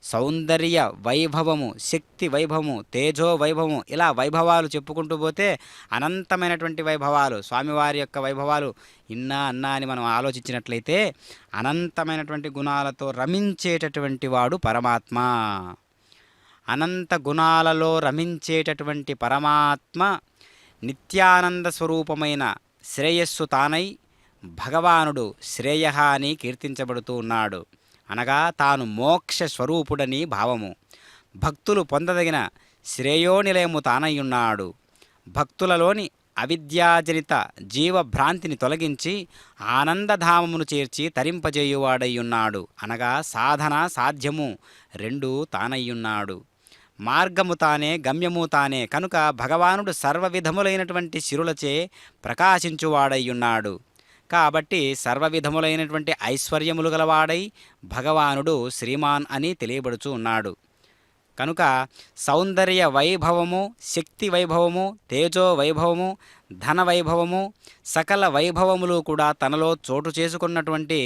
సౌందర్య వైభవము, శక్తి వైభవము, తేజో వైభవము, ఇలా వైభవాలు చెప్పుకుంటూ పోతే అనంతమైనటువంటి వైభవాలు, స్వామివారి యొక్క వైభవాలు ఇన్నా అన్నా అని మనం ఆలోచించినట్లయితే అనంతమైనటువంటి గుణాలతో రమించేటటువంటి వాడు పరమాత్మ. అనంత గుణాలలో రమించేటటువంటి పరమాత్మ నిత్యానంద స్వరూపమైన శ్రేయస్సు తానై భగవానుడు శ్రేయ అని కీర్తించబడుతూ ఉన్నాడు. అనగా తాను మోక్ష స్వరూపుడని భావము. భక్తులు పొందదగిన శ్రేయోనిలయము తానయ్యున్నాడు. భక్తులలోని అవిద్యాజనిత జీవభ్రాంతిని తొలగించి ఆనందధామమును చేర్చి తరింపజేయువాడయ్యున్నాడు. అనగా సాధన సాధ్యము రెండూ తానయ్యున్నాడు. మార్గము తానే, గమ్యము తానే కనుక భగవానుడు సర్వ విధములైనటువంటి సిరులచే ప్రకాశించువాడయ్యున్నాడు. కాబట్టి సర్వ విధములైనటువంటి ఐశ్వర్యములు గలవాడై భగవానుడు శ్రీమాన్ అని తెలియబడుచూ ఉన్నాడు. కనుక సౌందర్య వైభవము, శక్తి వైభవము, తేజో వైభవము, ధన వైభవము, సకల వైభవములు కూడా తనలో చోటు చేసుకున్నటువంటి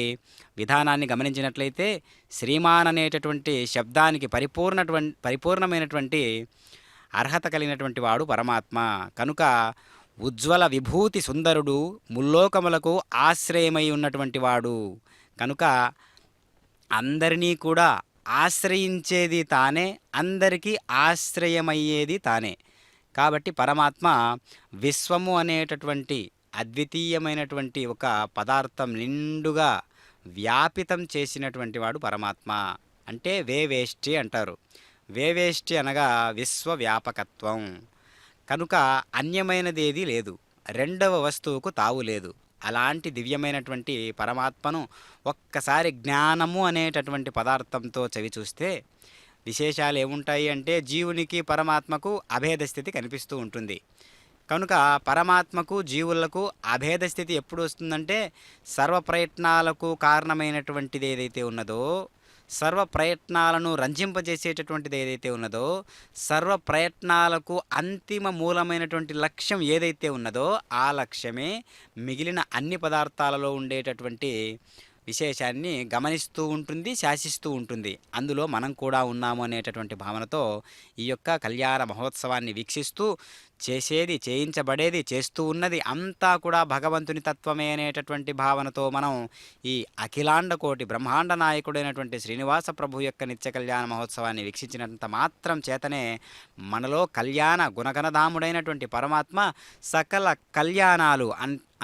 విధానాన్ని గమనించినట్లయితే శ్రీమాన్ అనేటటువంటి శబ్దానికి పరిపూర్ణమైనటువంటి అర్హత కలిగినటువంటి వాడు పరమాత్మ. కనుక ఉజ్వల విభూతి సుందరుడు, ముల్లోకములకు ఆశ్రయమై ఉన్నటువంటి వాడు. కనుక అందరినీ కూడా ఆశ్రయించేది తానే, అందరికీ ఆశ్రయమయ్యేది తానే. కాబట్టి పరమాత్మ విశ్వము అనేటటువంటి అద్వితీయమైనటువంటి ఒక పదార్థం నిండుగా వ్యాపితం చేసినటువంటి వాడు పరమాత్మ. అంటే వేవేష్టి అంటారు. వేవేష్టి అనగా విశ్వవ్యాపకత్వం. కనుక అన్యమైనది ఏదీ లేదు, రెండవ వస్తువుకు తావు లేదు. అలాంటి దివ్యమైనటువంటి పరమాత్మను ఒక్కసారి జ్ఞానము అనేటటువంటి పదార్థంతో చవిచూస్తే విశేషాలు ఏముంటాయి అంటే జీవునికి పరమాత్మకు అభేద స్థితి కనిపిస్తూ ఉంటుంది. కనుక పరమాత్మకు జీవులకు అభేద స్థితి ఎప్పుడు వస్తుందంటే సర్వ ప్రయత్నాలకు కారణమైనటువంటిది ఏదైతే ఉన్నదో, సర్వ ప్రయత్నాలను రంజింపజేసేటటువంటిది ఏదైతే ఉన్నదో, సర్వ ప్రయత్నాలకు అంతిమ మూలమైనటువంటి లక్ష్యం ఏదైతే ఉన్నదో ఆ లక్ష్యమే మిగిలిన అన్ని పదార్థాలలో ఉండేటటువంటి విశేషాన్ని గమనిస్తూ ఉంటుంది, శాసిస్తూ ఉంటుంది. అందులో మనం కూడా ఉన్నాము అనేటటువంటి భావనతో ఈ యొక్క కళ్యాణ మహోత్సవాన్ని వీక్షిస్తూ చేసేది, చేయించబడేది, చేస్తూ ఉన్నది అంతా కూడా భగవంతుని తత్వమే అనేటటువంటి భావనతో మనం ఈ అఖిలాండ కోటి బ్రహ్మాండ నాయకుడైనటువంటి శ్రీనివాస ప్రభు యొక్క నిత్య కళ్యాణ మహోత్సవాన్ని వీక్షించినంత మాత్రం చేతనే మనలో కళ్యాణ గుణగణధాముడైనటువంటి పరమాత్మ సకల కళ్యాణాలు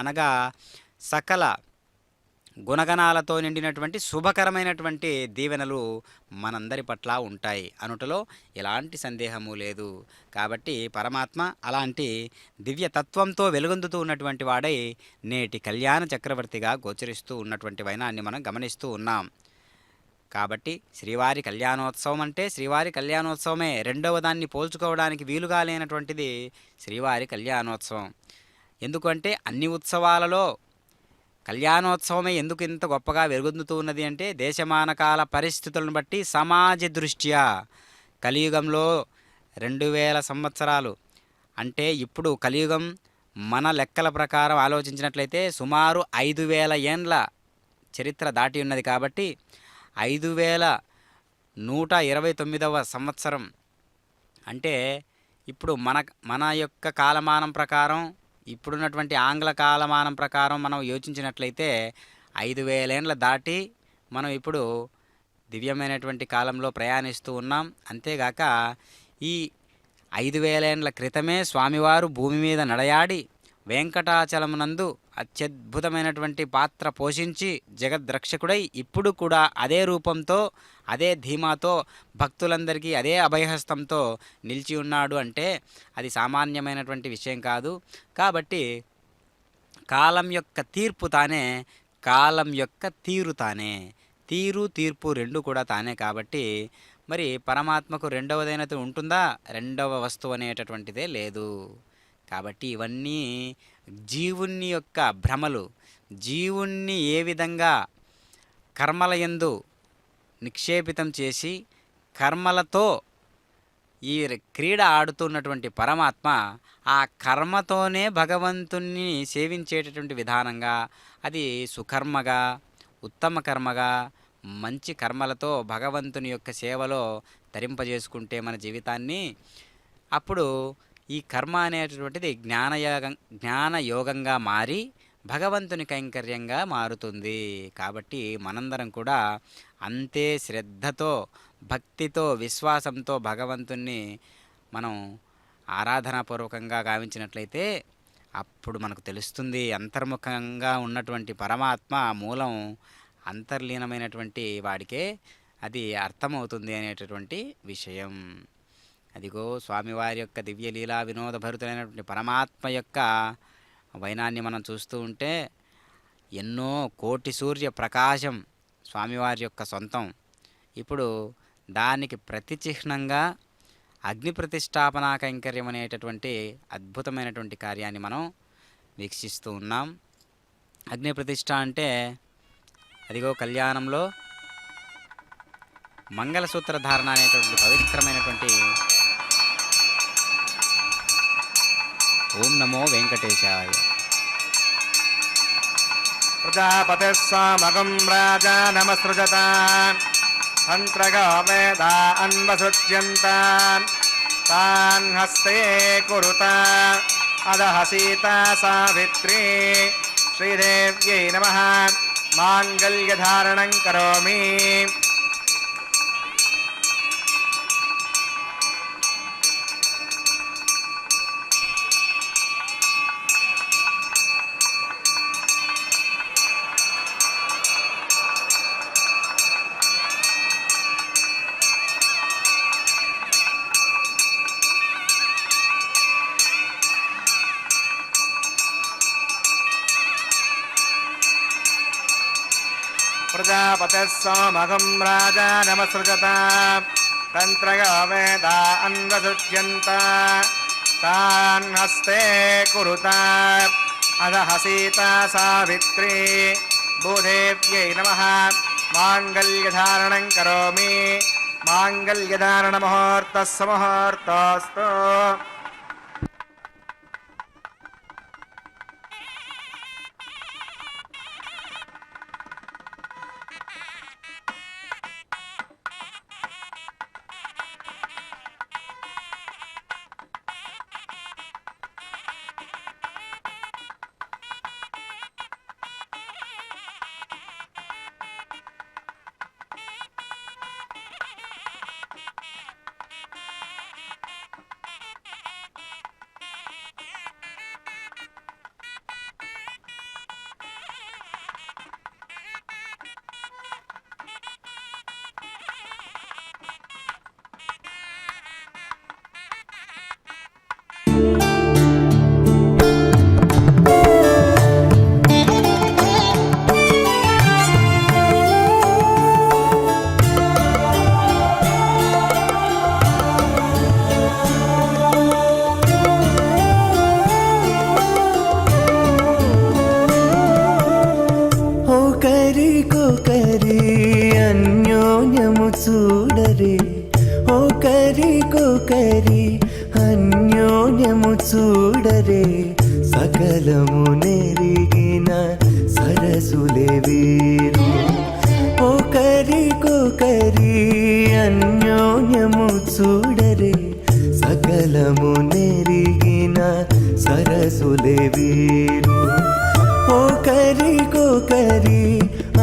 అనగా సకల గుణగణాలతో నిండినటువంటి శుభకరమైనటువంటి దీవెనలు మనందరి పట్ల ఉంటాయి అనుటలో ఎలాంటి సందేహము లేదు. కాబట్టి పరమాత్మ అలాంటి దివ్యతత్వంతో వెలుగొందుతూ ఉన్నటువంటి వాడై నేటి కళ్యాణ చక్రవర్తిగా గోచరిస్తూ ఉన్నటువంటి వైనాన్ని మనం గమనిస్తూ ఉన్నాం. కాబట్టి శ్రీవారి కళ్యాణోత్సవం అంటే శ్రీవారి కళ్యాణోత్సవమే. రెండవ దాన్ని పోల్చుకోవడానికి వీలుగా లేనటువంటిది శ్రీవారి కళ్యాణోత్సవం. ఎందుకంటే అన్ని ఉత్సవాలలో కళ్యాణోత్సవమే ఎందుకు ఇంత గొప్పగా వెలుగొందుతూ ఉన్నది అంటే దేశమానకాల పరిస్థితులను బట్టి సమాజ దృష్ట్యా కలియుగంలో 2000 సంవత్సరాలు అంటే ఇప్పుడు కలియుగం మన లెక్కల ప్రకారం ఆలోచించినట్లయితే సుమారు 5000 ఏండ్ల చరిత్ర దాటి ఉన్నది. కాబట్టి 5129వ సంవత్సరం అంటే ఇప్పుడు మన యొక్క కాలమానం ప్రకారం, ఇప్పుడున్నటువంటి ఆంగ్ల కాలమానం ప్రకారం మనం యోచించినట్లయితే 5000 ఏండ్ల దాటి మనం ఇప్పుడు దివ్యమైనటువంటి కాలంలో ప్రయాణిస్తూ ఉన్నాం. అంతేగాక ఈ 5000 ఏండ్ల క్రితమే స్వామివారు భూమి మీద నడయాడి వెంకటాచలమునందు అత్యద్భుతమైనటువంటి పాత్ర పోషించి జగద్రక్షకుడై ఇప్పుడు కూడా అదే రూపంతో, అదే ధీమాతో భక్తులందరికీ అదే అభయహస్తంతో నిలిచి ఉన్నాడు అంటే అది సామాన్యమైనటువంటి విషయం కాదు. కాబట్టి కాలం యొక్క తీర్పు తానే, కాలం యొక్క తీరు తానే. తీరు తీర్పు రెండు కూడా తానే. కాబట్టి మరి పరమాత్మకు రెండవదైనది ఉంటుందా? రెండవ వస్తువు అనేటటువంటిదే లేదు. కాబట్టి ఇవన్నీ జీవుని యొక్క భ్రమలు. జీవుణ్ణి ఏ విధంగా కర్మల యందు నిక్షేపితం చేసి కర్మలతో ఈ క్రీడ ఆడుతున్నటువంటి పరమాత్మ ఆ కర్మతోనే భగవంతుణ్ణి సేవించేటటువంటి విధానంగా, అది సుకర్మగా, ఉత్తమ కర్మగా, మంచి కర్మలతో భగవంతుని యొక్క సేవలో తరింపజేసుకుంటే మన జీవితాన్ని, అప్పుడు ఈ కర్మ అనేటటువంటిది జ్ఞానయోగంగా మారి భగవంతుని కైంకర్యంగా మారుతుంది. కాబట్టి మనందరం కూడా అంతే శ్రద్ధతో, భక్తితో, విశ్వాసంతో భగవంతుణ్ణి మనం ఆరాధనాపూర్వకంగా గావించినట్లయితే అప్పుడు మనకు తెలుస్తుంది అంతర్ముఖంగా ఉన్నటువంటి పరమాత్మ మూలం అంతర్లీనమైనటువంటి వాడికే అది అర్థమవుతుంది అనేటటువంటి విషయం. అదిగో స్వామివారి యొక్క దివ్యలీలా వినోదభరితులైనటువంటి పరమాత్మ యొక్క వైనాన్ని మనం చూస్తూ ఉంటే ఎన్నో కోటి సూర్య ప్రకాశం స్వామివారి యొక్క సొంతం. ఇప్పుడు దానికి ప్రతిచిహ్నంగా అగ్ని ప్రతిష్టాపనా కైంకర్యం అనేటటువంటి అద్భుతమైనటువంటి కార్యాన్ని మనం వీక్షిస్తూ ఉన్నాం. అగ్ని ప్రతిష్ట అంటే అదిగో కళ్యాణంలో మంగళసూత్ర ధారణ అనేటువంటి పవిత్రమైనటువంటి ఓం నమో వెంకటేశాయ. ప్రజాపతిः సామగం రాజా నమసృజత అంత్రగా వేదా అన్వసృజ్యంతాన్ తాన్ హస్తే కురుత అదః సీతా సావిత్రీ శ్రీదేవ్యై నమః మాంగళ్యధారణం కరోమి. ప్రజాపతిः సోమగం రాజా నమసృజత తంత్రగా వేదా అన్వసృజ్యంత తాన్ హస్తే కురుత అదః సీతా సావిత్రీ భూదేవ్యై నమః మాంగళ్యధారణం కరోమి. మాంగళ్యధారణ ముహూర్తః సుముహూర్తోస్తు. ఒకరికొకరి అన్యోన్యము చూడరే, ఒకరికొకరి అన్యోన్యము చూడరే, సకలము నెరిగిన సరసులే వీరు. ఒకరికొకరి అన్యోన్యము చూడరే, సకలము నెరిగిన సరసులే వీరు. ఒకరికొకరి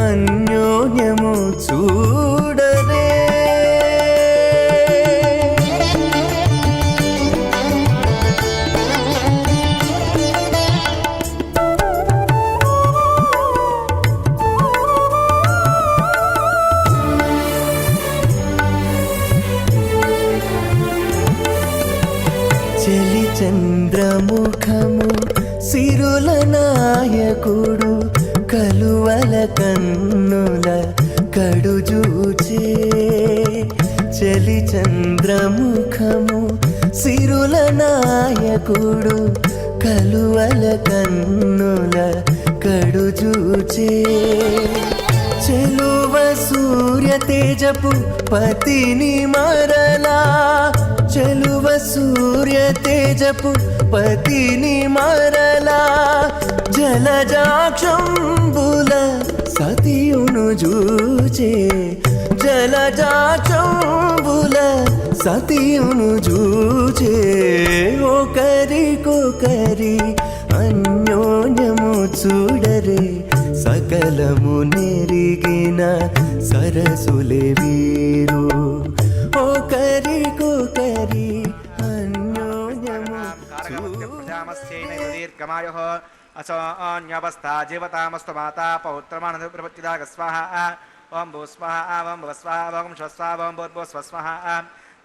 అన్యోన్యము చూడరే. చెలి చంద్రముఖము సిరుల నాయకుడు, కలువల కన్నుల కడుజూచే. చెలి చలి చంద్రముఖము సిరుల నాయకుడు కలువల కన్నుల కడుజూచే చెలువ సూర్య తేజపు పతిని మరలా చెలువ సూర్య తేజపు పతిని మరలా జలజాక్షంబుల సతియును జూచే జలజాక్షంబుల సతియును జూచే ఒకరికొకరి అన్యోన్యము చూడరే సకలము నెరిగిన సరసులే వీరు ఒకరికొకరి అన్యోన్యము దీర్ఘమాయు అసోన్యవస్థా జీవతామస్తు మాతా పౌత్రమానప్రపత్తిదాగ స్వాహ ఓం భూ స్వాహ ఓం భవ స్వాహ ఓం శివ స్వాహ ఓం భూర్భువ స్వ స్వాహ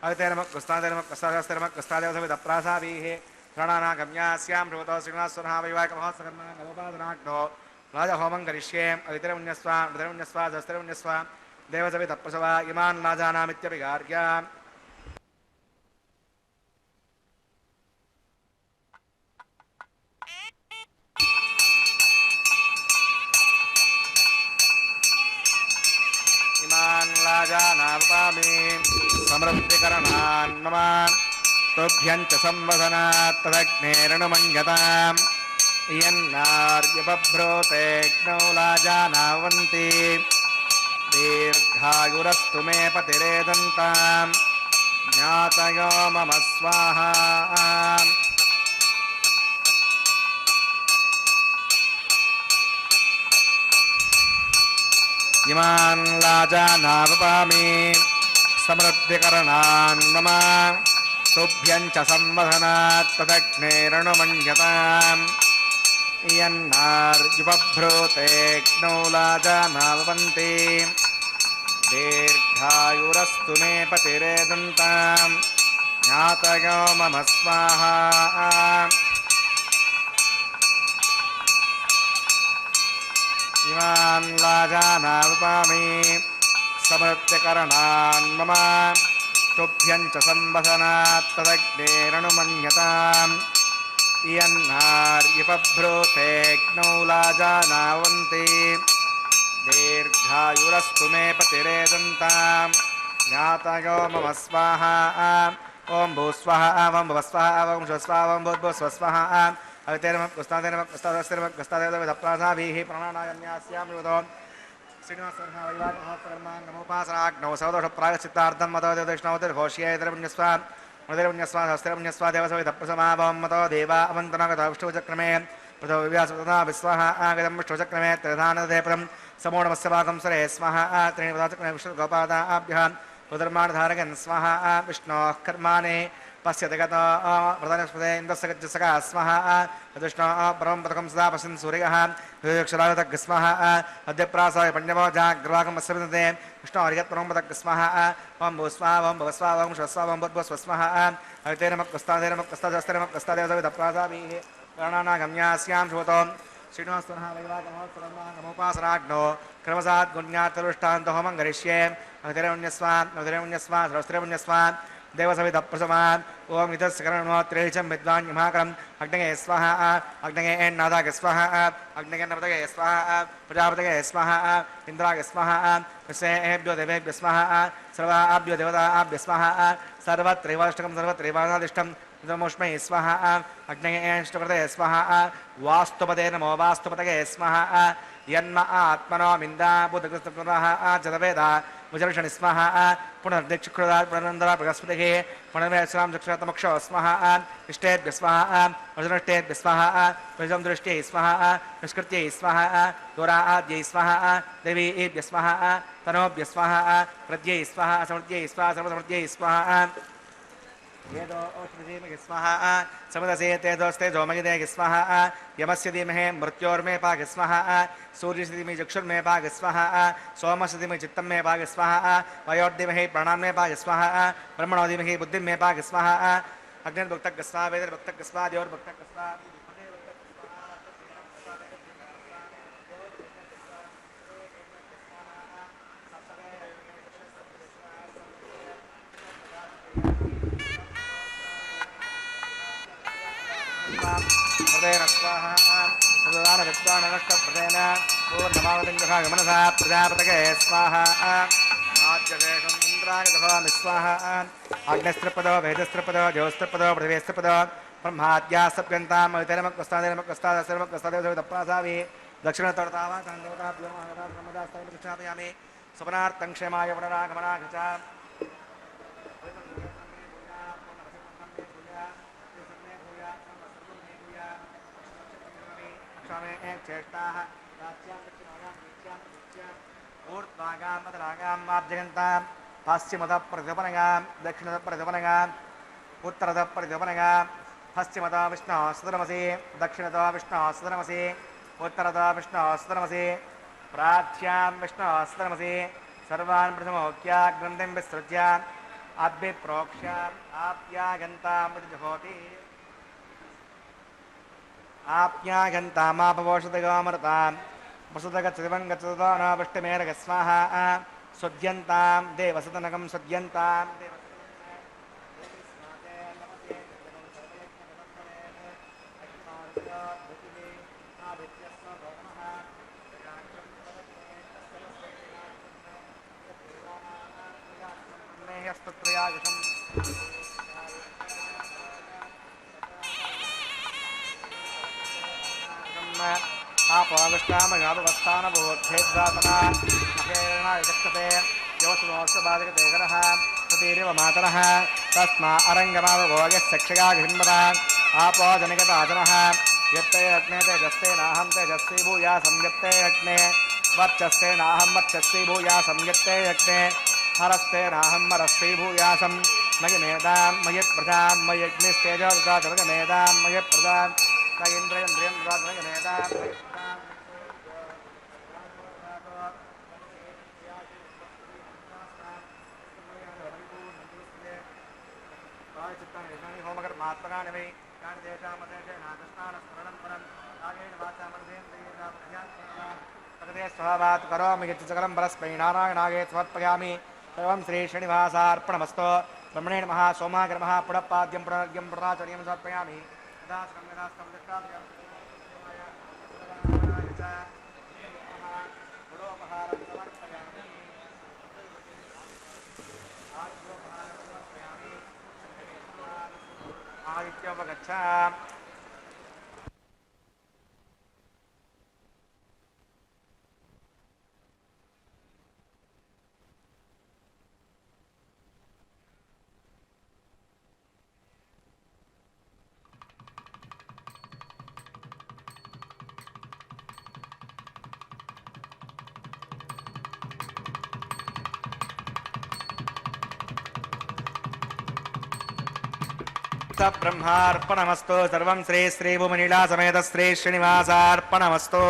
అవితేనమకృష్ణాదేనమకృష్ణాదేవసవితప్రాసాభిः ప్రాణానాగమ్యాస్యాం భృవతో శ్రీనివాసర్హావైవాకమహోత్సకర్మాణోపాదనాగ్నో రాజహోమం కరిష్యే అవితరమున్యస్వ మృతరమున్యస్వ దస్తరమున్యస్వ దేవసవితప్రసవ ఇమాన్ నాజానామిత్యభిగార్య ఇమాన్ లాజానాపామి సమృద్ధికరణాన్ మమ తుభ్యం చ సంవసనాత్ తదగ్నేరణుమన్యతాం ఇయన్నార్యబభ్రోతేగ్నౌ లాజానావంతి దీర్ఘాయురస్తు మే పతిరేదంతాం జ్ఞాతయో మమ స్వాహా ఇమాన్ లాజానావపామి సమృద్ధికరణాన్ మమ తుభ్యం చ సంవసనాత్ తదగ్నేరణుమన్యతాం ఇయన్నార్యుపభ్రూతేగ్నౌ లాజానావవంతి దీర్ఘాయురస్తు మే పతిరేదంతాం జ్ఞాతయో మమ స్వాహా ఇమాన్ లాజానావపామి సమృద్ధికరణాన్ మమ తుభ్యం చ సంవసనాత్ తదగ్నేరణుమన్యతాం ఇయన్నార్యుపభ్రూతేగ్నౌ లాజానావంతి దీర్ఘాయురస్తు మే పతిరేదంతాం జ్ఞాతయో మమ స్వాహా ఓం భూ స్వాహ ఓం భవ స్వాహ ఓం శివ స్వాహ ఓం భూర్భువ స్వ స్వాహ అవితేనమకృష్ణాదేనమకృష్ణాదేవసవితప్రాసాభిः ప్రాణానాగమ్యాస్యాం భృవతో శ్రీనివాసర్హావైవాకమహోత్సకర్మాణోపాసనాగ్నౌ సౌదోషప్రాయశ్చిత్తార్థం మతో దేవదక్షిణోతిర్ఘోష్యేతరపుణ్యస్వ మృతిర్పుణ్యస్వ సహస్రపుణ్యస్వ దేవసవితప్రసమాభవం మతో దేవా అవంతనాగతో విష్ణుచక్రమే పృథో వివ్యాసృతనా విశ్వః ఆగతం విష్ణుచక్రమే త్రిధానదేపదం సమోణమస్యవాకం సరే స్వః త్రీణి పదాచక్రమే విష్ణుగోపాదాభ్యः రుద్రమాణధారకన్ స్వః విష్ణోः కర్మాణి పశ్యతి గత ప్రధానస్పదే ఇంద్రసగజ్జసగా స్వః విష్ణో పరమం పథకం సదా పశ్యన్ సూర్యః విక్షరాగతగ్ స్వః అద్యప్రాసాయ పంచమో జాగ్రవాకం అస్యవిదే విష్ణో హరిగత్పరమం పథగ్ స్వః ఓం భూ స్వాహ ఓం భవ స్వాహ ఓం శివ స్వాహ ఓం భూర్భువ స్వ స్వః అవితేనమకృష్ణాదేనమకృష్ణాదేవసవితప్రాసాభిः ప్రాణానాగమ్యాస్యాం శుభతో శ్రీనివాసర్హావైవాకమహోత్సకర్మాణోపాసనాగ్నో క్రమసాత్ గుణ్యాత్తరుష్టాంతో హోమం కరిష్యే అవితరమున్యస్వ అవితరమున్యస్వ సహస్రమున్యస్వ దేవసవితప్రసమాన్ ఓం ఇతస్కరణోత్రేచం విద్వాన్యమాకరం అగ్నగే స్వః అగ్నగే నాదాగ స్వః అగ్నగే నవదగే స్వః ప్రజాపతగే స్వః ఇంద్రాగ స్వః విశ్వేభ్యో దేవేభ్య స్వః సర్వాభ్యో దేవతాభ్య స్వః సర్వత్రైవాష్టకం సర్వత్రైవానాదిష్టం ఇదమోష్మై స్వః అగ్నయేష్టపతగే స్వః వాస్తుపదే నమో వాస్తుపతగే స్వః యన్మ ఆత్మనో మిందాబుధకృతపునః చదవేద ముజర్షణి స్మః పునర్దక్షుదాత్ పునరందరా బృహస్పతిః పునర్వేశ్రాం దక్షిణతమక్షో స్మః ఇష్టేభ్య స్వః వజ్రష్టేభ్య స్వః వజ్రం దృష్ట్యై స్వః నిష్కృత్యై స్వః దూరాద్యై స్వః దేవీభ్య స్వః తనోభ్య స్వః ప్రద్యై స్వః సమృద్ధ్యై స్వః సర్వసమృద్ధ్యై స్వః ఏదో శ్రీమహి స్వః సమదసేతేజోస్తే జోమగిదేగి స్వః యమస్య ధీమహి మృత్యోర్మే పాగి స్వః సూర్యస్య ధీమహి చక్షుర్మే పాగి స్వః సోమస్య ధీమహి చిత్తం మే పాగి స్వః వయోర్ధీమహి ప్రాణాన్మే పాగి స్వః బ్రహ్మణో ధీమహి బుద్ధిం మే పాగి స్వః అగ్నిర్భక్తగ్ స్వః వేదర్భక్తగ్ స్వః దేవర్భక్తగ్ స్వః प्रदेन स्वाहा प्रदान विद्वान नष्ट प्रदेन पूर्णमावतिंगः गमनसा प्रजापतये स्वाहा आद्यदेशं इन्द्राय दधामि स्वाहा अग्निस्त्रिपदो वेदस्त्रिपदो ज्योतिस्त्रिपदो पृथिवीस्त्रिपदो ब्रह्माद्यास्तप्यन्तां मवितरमक्वस्तादेवमक्वस्तादेवतप्रासावि दक्षिणतरतावा तान्दवताभ्यो महागता ब्रह्मदास्ताय प्रतिष्ठापयामि स्वपनार्थं क्षेमाय पुनरागमनाय च चेष्टाः ऊर्ध्वागां मदरागां मार्जयन्तां पश्चिमतः प्रतिपनगां दक्षिणतः प्रतिपनगां उत्तरतः प्रतिपनगां पश्चिमतः विष्णुः सुधर्मसि दक्षिणतः विष्णुः सुधर्मसि उत्तरतः विष्णुः सुधर्मसि प्राच्यां विष्णुः सुधर्मसि सर्वान् प्रथमोक्त्या ग्रन्थिं विसृज्य अद्भिप्रोक्ष्य आप्यागन्तां प्रतिजहोति आप्यागन्तामापवोषदगामरतां वसुदगच्छदिवं गच्छदनावष्टमेरग स्वाहा सुद्यन्तां देवसदनगं सुद्यन्तां आपाविष्टामगावस्थानबोद्धेद्वातना अहेरणायचक्षते योऽसुमोऽस्तबाधकते करः सुतीरिव मातरः तस्मा अरङ्गमावभोगस्यक्षगाघिन्मता आपो जनिकताजनः यत्ते अग्ने तेजस्ते नाहं तेजस्वी भूया संयत्ते अग्ने वर्चस्ते नाहं वर्चस्वी भूया संयत्ते अग्ने हरस्ते नाहं हरस्वी भूयासं मयि मेधां मयि प्रजां मयिग्निस्तेजो ददातमगमेधां मयि प्रजां तगिन्द्रियन्द्रियं ददातमगमेधां होमकर्मात्मकानि वै कानि तेषामदेशेनाकृष्णानस्मरणं परं कायेन वाचा मनसेन्द्रियेण स्वभावात् करोमि यत् सकलं परस्मै नारायणाय समर्पयामि सर्वं श्रीश्रीनिवासार्पणमस्तु ब्रह्मणे नमः सोमाग्रमः पुनःपाद्यं पुनर्घ्यं पुनराचर्यं समर्पयामि आदित्योपगच्छ ब्रह्मार्पणमस्तु सर्वं श्री श्रीभूमनीला समेत श्री श्रीनिवासार्पणमस्तु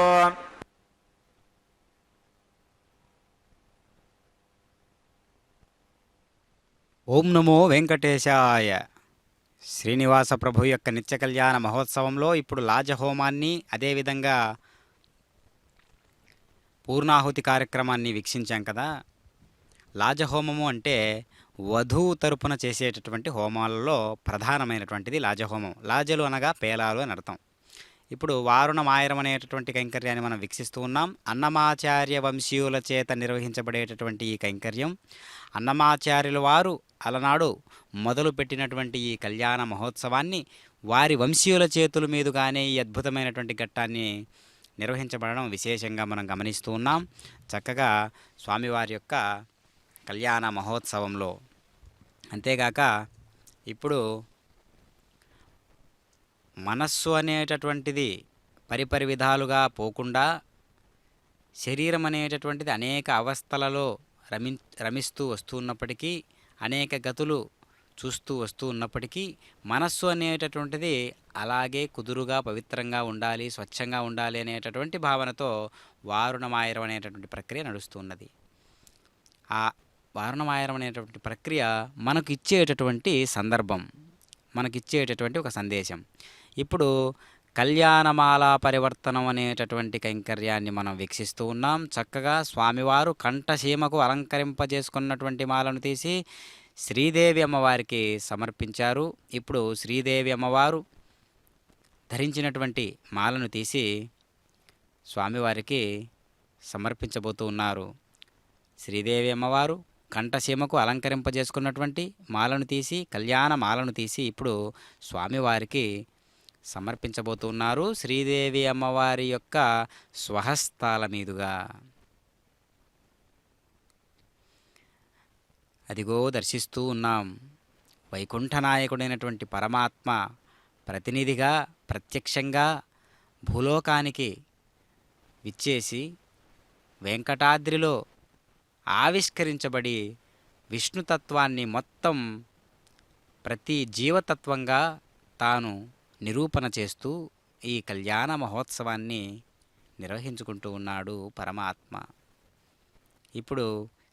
ఓం నమో వెంకటేశాయ. శ్రీనివాస ప్రభు యొక్క నిత్య కళ్యాణ మహోత్సవంలో ఇప్పుడు లాజహోమాన్ని అదేవిధంగా పూర్ణాహుతి కార్యక్రమాన్ని వీక్షించాం కదా. లాజహోమము అంటే వధువు తరపున చేసేటటువంటి హోమాలలో ప్రధానమైనటువంటిది లాజహోమం. లాజలు అనగా పేలాలు అని అర్థం. ఇప్పుడు వారుణ మాయరం అనేటటువంటి కైంకర్యాన్ని మనం వీక్షిస్తూ ఉన్నాం. అన్నమాచార్య వంశీయుల చేత నిర్వహించబడేటటువంటి ఈ కైంకర్యం అన్నమాచార్యుల వారు అలనాడు మొదలుపెట్టినటువంటి ఈ కళ్యాణ మహోత్సవాన్ని వారి వంశీయుల చేతుల మీదుగానే ఈ అద్భుతమైనటువంటి ఘట్టాన్ని నిర్వహించబడడం విశేషంగా మనం గమనిస్తూ ఉన్నాం. చక్కగా స్వామివారి యొక్క కళ్యాణ మహోత్సవంలో అంతేగాక ఇప్పుడు మనస్సు అనేటటువంటిది పరిపరి విధాలుగా పోకుండా శరీరం అనేటటువంటిది అనేక అవస్థలలో రమిస్తూ వస్తున్నప్పటికీ అనేక గతులు చూస్తూ వస్తూ ఉన్నప్పటికీ మనస్సు అనేటటువంటిది అలాగే కుదురుగా పవిత్రంగా ఉండాలి, స్వచ్ఛంగా ఉండాలి అనేటటువంటి భావనతో వారుణమాయరం అనేటటువంటి ప్రక్రియ నడుస్తున్నది. ఆ వారుణమాయరం అనేటటువంటి ప్రక్రియ మనకు ఇచ్చేటటువంటి సందర్భం, మనకిచ్చేటటువంటి ఒక సందేశం. ఇప్పుడు కళ్యాణమాల పరివర్తనం అనేటటువంటి కైంకర్యాన్ని మనం వీక్షిస్తూ ఉన్నాం. చక్కగా స్వామివారు కంఠసీమకు అలంకరింపజేసుకున్నటువంటి మాలను తీసి శ్రీదేవి అమ్మవారికి సమర్పించారు. ఇప్పుడు శ్రీదేవి అమ్మవారు ధరించినటువంటి మాలను తీసి స్వామివారికి సమర్పించబోతూ ఉన్నారు. శ్రీదేవి అమ్మవారు కంఠసీమకు అలంకరింపజేసుకున్నటువంటి మాలను తీసి, కళ్యాణ మాలను తీసి ఇప్పుడు స్వామివారికి సమర్పించబోతున్నారు. శ్రీదేవి అమ్మవారి యొక్క స్వహస్తాల మీదుగా. అదిగో దర్శిస్తూ ఉన్నాం. వైకుంఠనాయకుడైనటువంటి పరమాత్మ ప్రతినిధిగా ప్రత్యక్షంగా భూలోకానికి విచ్చేసి వెంకటాద్రిలో ఆవిష్కరించబడి విష్ణుతత్వాన్ని మొత్తం ప్రతి జీవతత్వంగా తాను నిరూపణ చేస్తూ ఈ కళ్యాణ మహోత్సవాన్ని నిర్వహించుకుంటూ ఉన్నాడు పరమాత్మ. ఇప్పుడు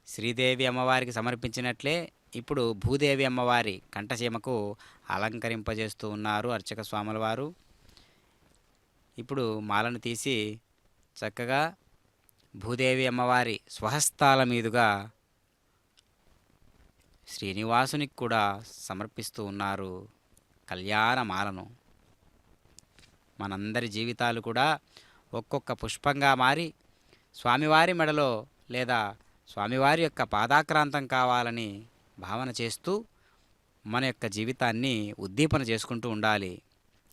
శ్రీదేవి అమ్మవారికి సమర్పించినట్లే ఇప్పుడు భూదేవి అమ్మవారి కంఠసీమకు అలంకరింపజేస్తూ ఉన్నారు అర్చక స్వాముల వారు. ఇప్పుడు మాలను తీసి చక్కగా భూదేవి అమ్మవారి స్వహస్తాల మీదుగా శ్రీనివాసునికి కూడా సమర్పిస్తూ ఉన్నారు కళ్యాణమాలను. మనందరి జీవితాలు కూడా ఒక్కొక్క పుష్పంగా మారి స్వామివారి మెడలో లేదా స్వామివారి యొక్క పాదాక్రాంతం కావాలని భావన చేస్తూ మన యొక్క జీవితాన్ని ఉద్దీపన చేసుకుంటూ ఉండాలి.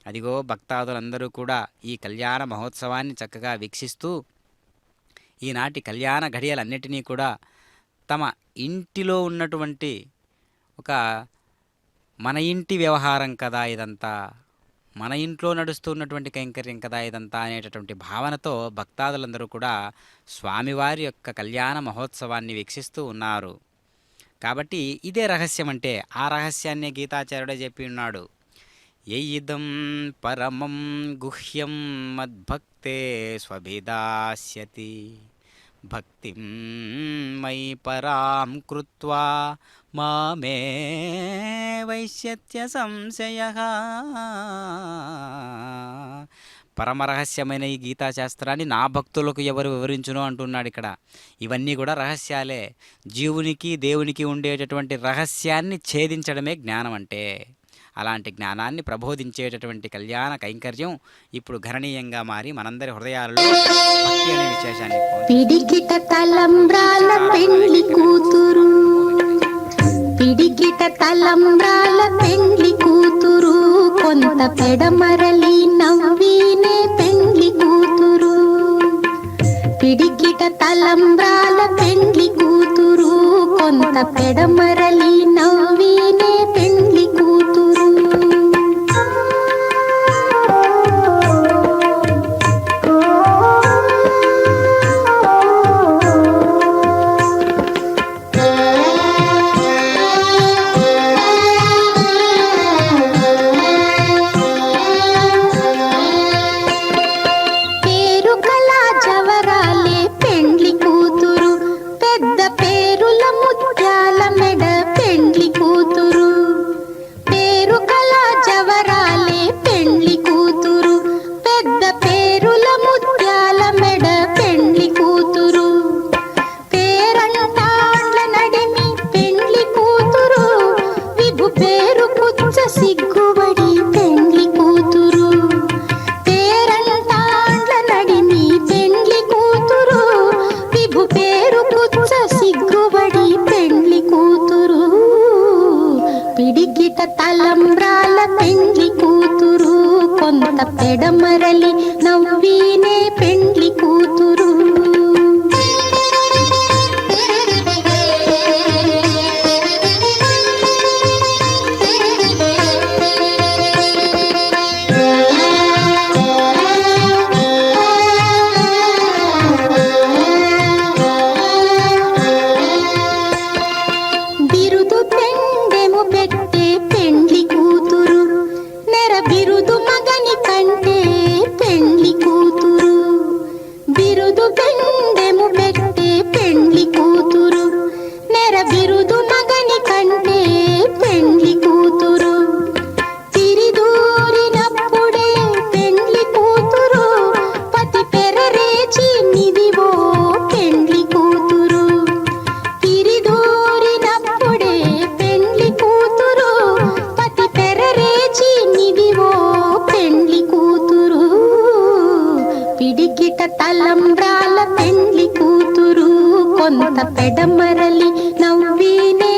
అదిగో భక్తాదులందరూ కూడా ఈ కళ్యాణ మహోత్సవాన్ని చక్కగా వీక్షిస్తూ ఈనాటి కళ్యాణ ఘడియలన్నిటినీ కూడా తమ ఇంటిలో ఉన్నటువంటి ఒక మన ఇంటి వ్యవహారం కదా ఇదంతా, మన ఇంట్లో నడుస్తున్నటువంటి కైంకర్యం కదా ఇదంతా అనేటటువంటి భావనతో భక్తాదులందరూ కూడా స్వామివారి యొక్క కళ్యాణ మహోత్సవాన్ని వీక్షిస్తూ ఉన్నారు. కాబట్టి ఇదే రహస్యం అంటే ఆ రహస్యాన్నే గీతాచార్యుడే చెప్పి ఉన్నాడు. ఎయిదం పరమం గుహ్యం మద్భక్తే స్వభిదాస్యతి భక్తిం మయి పరాం కృత్వా మామే వైశ్యత్య సంశయః. పరమరహస్యమైన ఈ గీతాశాస్త్రాన్ని నా భక్తులకు ఎవరు వివరించునో అంటున్నాడు ఇక్కడ. ఇవన్నీ కూడా రహస్యాలే. జీవునికి దేవునికి ఉండేటటువంటి రహస్యాన్ని ఛేదించడమే జ్ఞానం అంటే. అలాంటి జ్ఞానాన్ని ప్రబోధించేటటువంటి కళ్యాణ కైంకర్యం ఇప్పుడు గణనీయంగా మారి మనందరి హృదయాలలో భక్తి అనే విశేషాన్ని పిడికిట తలంబ్రాల పెండ్లి కూతురు, పిడికిట తలంబ్రాల పెండ్లి కూతురు, కొంత పెడమరలి నవ్వినే పెండ్లి కూతురు. పిడికిట తలంబ్రాల పెండ్లి కూతురు, కొంత పెడమరలి నవ్వినే పెండ్లి కూతురు. తలంబ్రాల పెండ్లి కూతురు, కొంత పెడమరలి నవ్వినే పెండ్లి కూతురు. బిరుదు మగని కంటే తలంబ్రాల పెండ్లి కూతురు కొంత పెడమరలి నవ్వినే